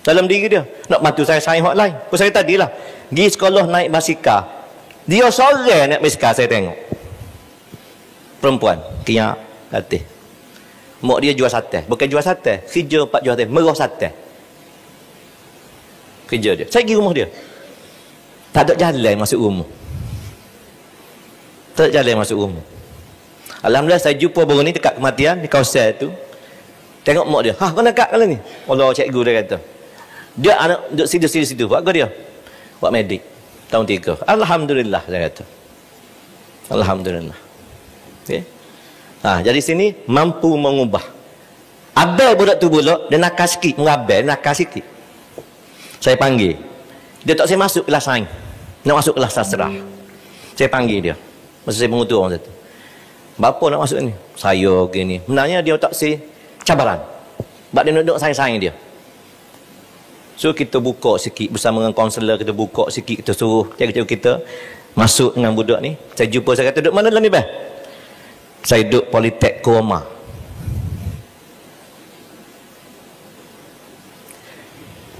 dalam diri dia. Nak bantu saya hak lain. Kau saya tadilah pergi sekolah naik basikal. Dia seorang naik basikal saya tengok. Perempuan, kiak, latih. Mak dia jual sate. Bukan jual sate, kerja pak jual sate, merah sate. Kerja dia. Saya pergi rumah dia. Tak ada jalan masuk rumah. Tak ada jalan masuk rumah. Alhamdulillah saya jumpa baru ni dekat kematian di kawasan tu. Tengok mak dia. Kau nak kat kalau ni? Allah cikgu dia kata. Dia anak duduk situ. Buat apa dia? Buat medik. Tahun 3. Alhamdulillah saya kata. Alhamdulillah. Okay. Jadi sini mampu mengubah. Abel budak tu pula, dia nakal sikit. Mengabel, nakal sikit. Saya panggil. Dia tak saya masuk kelas sains. Nak masuk kelas sastra. Saya panggil dia. Masa saya mengutur orang satu. Bapa nak masuk ni? Saya gini. Sebenarnya dia tak saya cabaran. Sebab dia nak duduk sains-sains dia. So kita buka sikit bersama dengan kaunselor, kita buka sikit, kita suruh cikgu-cikgu kita masuk dengan budak ni. Saya jumpa, saya kata, duduk mana dalam ni, Bang? Saya duduk Politek Kurma.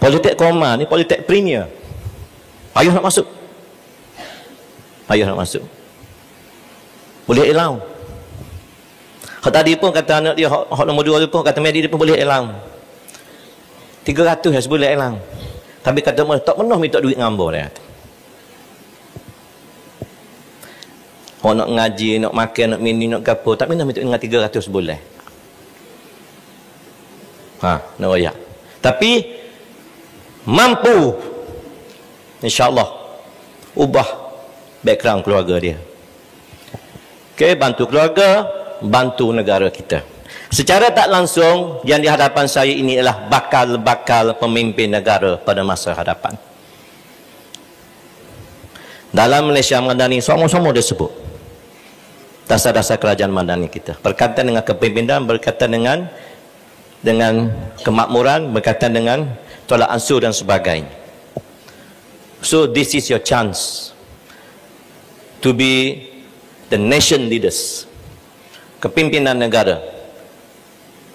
Politek Kurma ni Politek Premier. Ayuh nak masuk. Ayuh nak masuk. Boleh elang. Hak tadi pun kata anak dia, hak nombor 2 tu pun kata medik dia pun boleh elang. 300 lah sebulan elang. Tapi kata tak pernah minta duit ngambor dia kata. Orang nak ngaji, nak makan, nak minum, nak gapo, tak pernah minta dengan 300 sebulan. Nak royak. Tapi mampu insya-Allah ubah background keluarga dia. Okey, bantu keluarga, bantu negara kita. Secara tak langsung, yang di hadapan saya ini adalah bakal-bakal pemimpin negara pada masa hadapan. Dalam Malaysia Madani, sama-sama disebut dasar-dasar kerajaan Madani kita. Berkaitan dengan kepimpinan, berkaitan dengan kemakmuran, berkaitan dengan tolak ansur dan sebagainya. So this is your chance to be the nation leaders. Kepimpinan negara.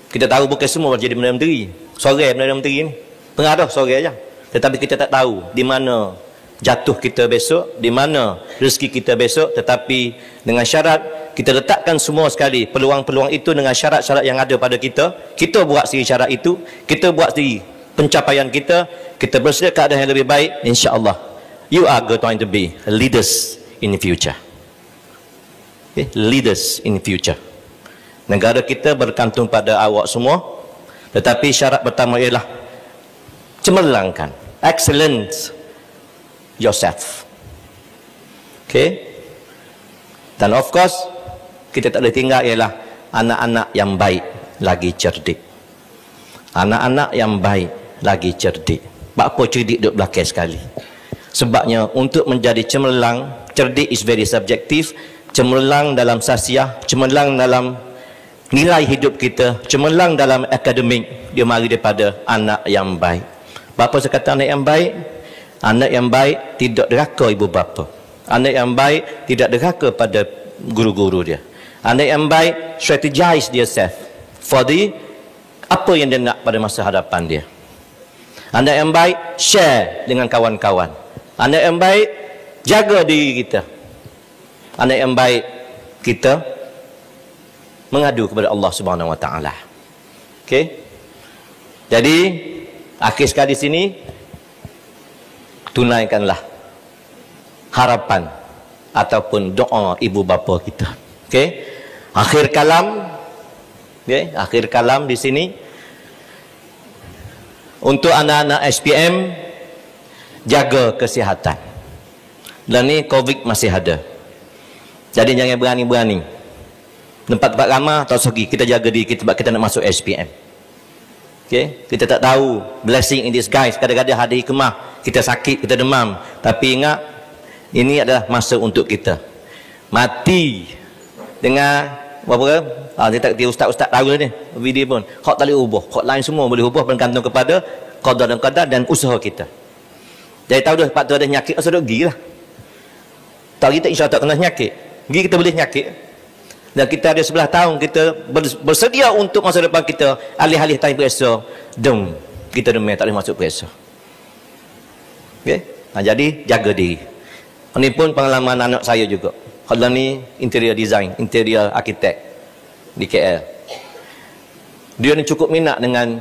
Kita tahu bukan semua jadi Perdana Menteri. Seorang Perdana Menteri ni pengaruh seorang aja. Tetapi kita tak tahu di mana jatuh kita besok, di mana rezeki kita besok. Tetapi dengan syarat kita letakkan semua sekali peluang-peluang itu dengan syarat-syarat yang ada pada kita. Kita buat sendiri syarat itu, kita buat sendiri pencapaian kita, kita bersedia keadaan yang lebih baik, insya-Allah you are going to be leaders in the future. Okay? Leaders in the future. Negara kita bergantung pada awak semua. Tetapi syarat pertama ialah cemerlangkan, excellence yourself. Okay? Dan of course kita tak boleh tinggal ialah anak-anak yang baik lagi cerdik. Anak-anak yang baik lagi cerdik. Apa cerdik duduk belakang sekali? Sebabnya untuk menjadi cemerlang, cerdik is very subjective. Cemerlang dalam sasiah, cemerlang dalam nilai hidup kita, cemerlang dalam akademik, dia mari daripada anak yang baik. Bapa saya kata anak yang baik? Anak yang baik tidak derhaka ibu bapa. Anak yang baik tidak derhaka pada guru-guru dia. Anak yang baik strategize dia self for the apa yang dia nak pada masa hadapan dia. Anak yang baik, share dengan kawan-kawan. Anak yang baik, jaga diri kita. Anak yang baik, kita mengadu kepada Allah Subhanahu Wa Taala. Okey. Jadi akhir sekali di sini, tunaikanlah harapan ataupun doa ibu bapa kita. Okey. Akhir kalam, okey, akhir kalam di sini untuk anak-anak SPM, jaga kesihatan. Dan ni COVID masih ada. Jadi jangan berani-berani. Tempat-tempat ramah tak segi, kita jaga diri kita sebab kita nak masuk SPM. Okay? Kita tak tahu blessing in disguise. Kadang-kadang hari kemah kita sakit, kita demam, tapi ingat ini adalah masa untuk kita. Mati dengan apa? Dia ustaz-ustaz tahu ni video pun. Hak tak boleh ubah, hak lain semua boleh ubah bergantung kepada qada dan qadar dan usaha kita. Jadi tahu dah, pak tu ada penyakit, asal duk gilah. Tak kita insya-Allah tak kena penyakit. Gi kita boleh penyakit. Dan kita ada 11 tahun kita bersedia untuk masa depan kita, alih-alih time biasa, kita demam tak boleh masuk biasa. Okey? Jadi jaga diri. Ini pun pengalaman anak saya juga. Kalau ni interior design, interior arkitek di KL. Dia ni cukup minat dengan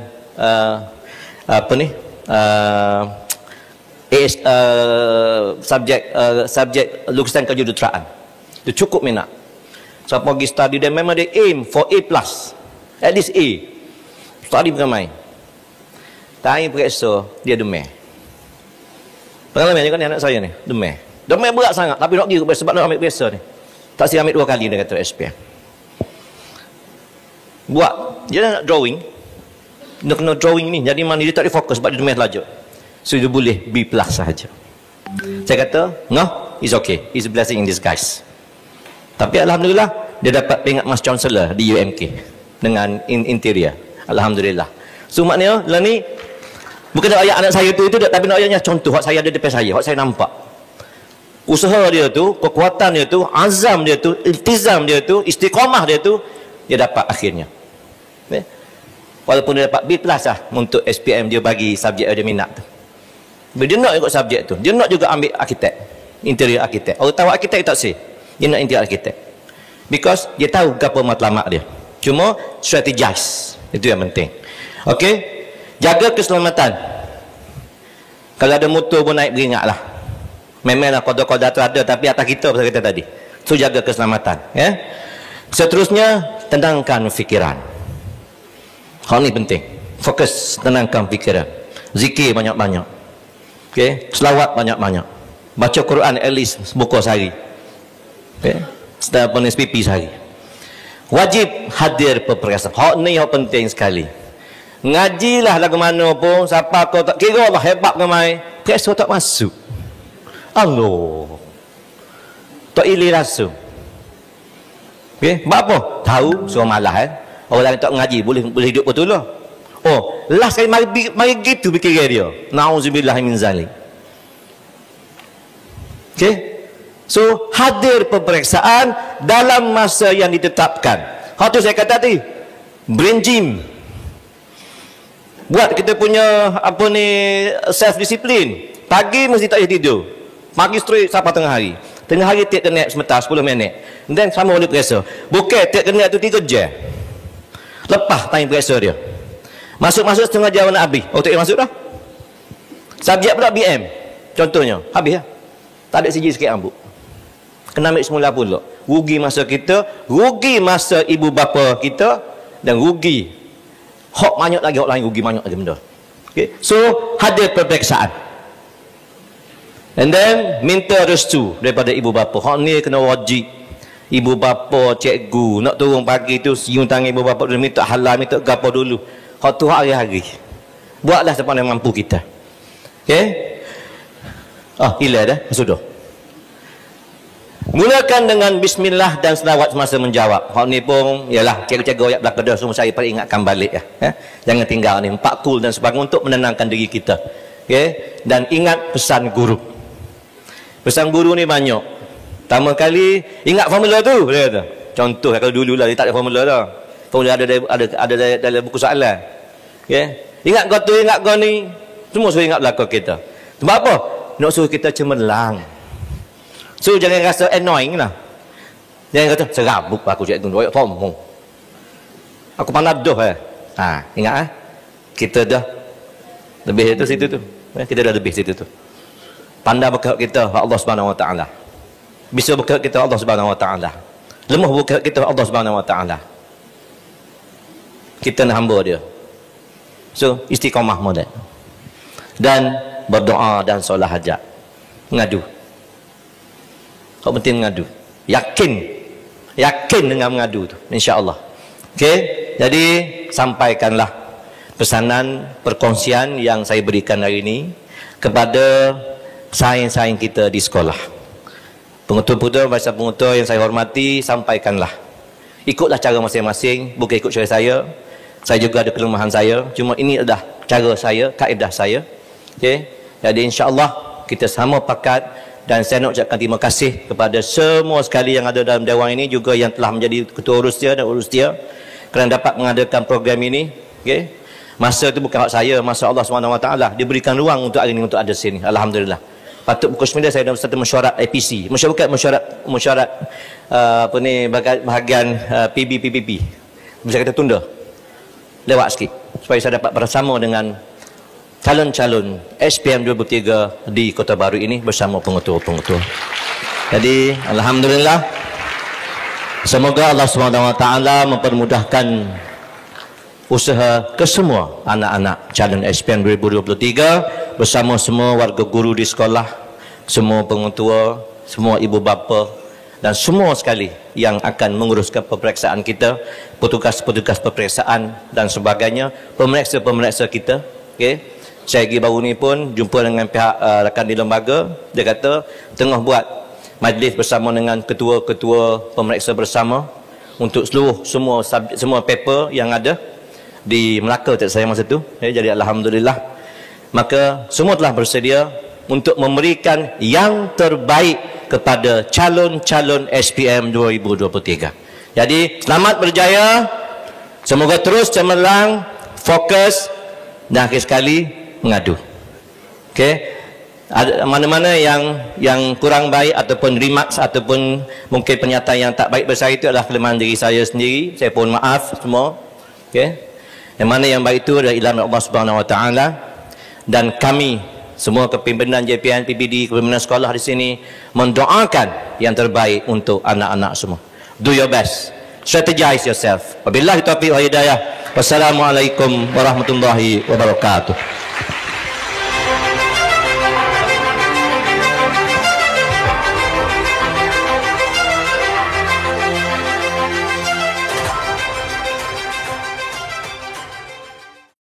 subjek lukisan kejuruteraan. Dia cukup minat. Siapa pergi study dia memang dia aim for A+. At least A. Study bukan main. Time periksa dia demam. Pengalaman juga ni anak saya ni, demam. Demam berat sangat tapi nak pergi sebab nak ambil periksa ni. Tak siap ambil 2 kali dia kata SPM. Buat dia nak drawing. Dia kena drawing ni. Jadi mana dia tak boleh fokus sebab dia demam saja. So dia boleh B+ sahaja. Saya kata, no, it's okay. It's a blessing in disguise. Tapi alhamdulillah dia dapat peringkat Mas Chancellor di UMK dengan interior. Alhamdulillah. So maknanya lah ni bukan nak ayat anak saya tu tapi nak ayatnya contoh hak saya ada depan saya, hak saya nampak. Usaha dia tu, kekuatan dia tu, azam dia tu, iltizam dia tu, istiqamah dia tu, dia dapat akhirnya. Walaupun dia dapat B+ lah untuk SPM dia bagi subjek dia minat tu. Dia nak ikut subjek tu. Dia nak juga ambil arkitek, interior arkitek. Orang tahu arkitek tak sih. Dia nak interior arkitek. Because dia tahu apa matlamat dia. Cuma strategize. Itu yang penting. Okey. Jaga keselamatan. Kalau ada motor pun naik beringatlah. Memanglah koda-koda tu ada tapi atas kita pasal kita tadi. So jaga keselamatan, ya. Seterusnya tenangkan fikiran. Hal ni penting. Fokus, tenangkan fikiran. Zikir banyak-banyak. Okey, selawat banyak-banyak. Baca Quran at least sebuku sehari. Okey, setiap pun SPP sehari. Wajib hadir perperikasaan. Hak ni hak penting sekali. Ngajilah lagu mana pun, siapa kau tak kira lah hebat ke mai, periksa tak masuk. Allah. Tak ilih rasa. Okey, buat apa? Tahu suruh malas Orang lain tak ngaji boleh hidup betul lah. Oh, last kali mari gitu fikir dia. Nauzubillah min zalik. Okey. So, hadir peperiksaan dalam masa yang ditetapkan. Hal tu saya kata tadi, brain gym. Buat kita punya apa ni self discipline. Pagi mesti tak payah tidur. Pagi straight sampai tengah hari. Tengah hari tiap nap sebentar 10 minit. Dan sama boleh periksa. Bukan tiap nap tu 3 jam. Lepas time periksa dia. Masuk-masuk setengah jam nak habis. Oh, tak payah masuk dah. Subjek pula BM. Contohnya, habis lah. Tak ada siji sikit rambut. Kena ambil semula pula. Rugi masa kita, rugi masa ibu bapa kita, dan rugi hak banyak lagi, hak lain rugi banyak lagi benda. Okay. So hadir peperiksaan. And then minta restu daripada ibu bapa. Hak ni kena wajib. Ibu bapa, cikgu nak turun pagi tu cium tangan ibu bapa dulu, minta halal, minta gapo dulu. Hak tu hari-hari. Buatlah sepandai mampu kita. Okey? Hilang dah, sudah. Mulakan dengan bismillah dan selawat semasa menjawab. Hak ni pun ialah cikgu-cikgu ayat belaka dah semua saya perlu ingatkan balik ya. Jangan tinggal ni 4 kul dan sebagainya untuk menenangkan diri kita. Okey? Dan ingat pesan guru. Pesan guru ni banyak. Pertama kali ingat formula tu dia kata. Contoh kalau dululah dia tak ada formula dah. Formula ada dalam buku soalan. Okey? Ingat kau tu, ingat kau ni. Semua suruh ingat belakang kita. Sebab apa? Nak suruh kita cemerlang. So jangan rasa annoying lah. Jangan kata serabut aku cakap tu, royak sombong. Aku pandai dah ingat kita dah lebih itu situ tu. Kita dah lebih situ tu. Pandai berkat kita Allah Subhanahu Wa Taala. Bisa berkat kita Allah Subhanahu Wa Taala. Lemah berkat kita Allah Subhanahu Wa Taala. Kita nak hamba dia. So istiqamah modal. Dan berdoa dan solat hajat. Mengadu. Kau penting mengadu. Yakin dengan mengadu tu, insya-Allah. Okey, jadi sampaikanlah pesanan perkongsian yang saya berikan hari ini kepada saing-saing kita di sekolah. Pengutul-pengutul, bahasa pengutul yang saya hormati, sampaikanlah. Ikutlah cara masing-masing, bukan ikut cara saya. Saya juga ada kelemahan saya, cuma ini adalah cara saya, kaedah saya. Okey, jadi insya-Allah kita sama pakat. Dan saya nak ucapkan terima kasih kepada semua sekali yang ada dalam dewan ini, juga yang telah menjadi ketua urus dia dan urus dia, kerana dapat mengadakan program ini. Okay? Masa itu bukan hak saya, masa Allah SWT. Diberikan ruang untuk hari ini, untuk ada sini. Alhamdulillah. Patut pukul 9 saya dah berserta mesyuarat APC. Mesyuarat bahagian PBPPP. Bisa kita tunda. Lewat sikit. Supaya saya dapat bersama dengan calon-calon SPM 2003 di Kota Baru ini bersama pengutul-pengutul. Jadi alhamdulillah, semoga Allah SWT mempermudahkan usaha kesemua anak-anak calon SPM 2023 bersama semua warga guru di sekolah, semua pengetua, semua ibu bapa dan semua sekali yang akan menguruskan peperiksaan kita, petugas-petugas peperiksaan dan sebagainya, pemeriksa-pemeriksa kita. Okey. Saya pergi baru ni pun jumpa dengan pihak rakan di lembaga. Dia kata tengah buat majlis bersama dengan ketua-ketua pemeriksa bersama untuk semua paper yang ada di Melaka tak saya masa tu. Jadi alhamdulillah, maka semua telah bersedia untuk memberikan yang terbaik kepada calon-calon SPM 2023. Jadi selamat berjaya, semoga terus cemerlang, fokus dan akhir sekali mengadu. Okey, mana-mana yang kurang baik ataupun remarks ataupun mungkin pernyataan yang tak baik besar itu adalah kelemahan diri saya sendiri. Saya mohon maaf semua. Okey, yang mana yang baik itu adalah ilham Allah Subhanahu Wa Taala, dan kami semua kepimpinan JPN PBD, kepimpinan sekolah di sini mendoakan yang terbaik untuk anak-anak semua. Do your best, strategize yourself. Wabillahi taufiq wal hidayah. Wassalamualaikum warahmatullahi wabarakatuh.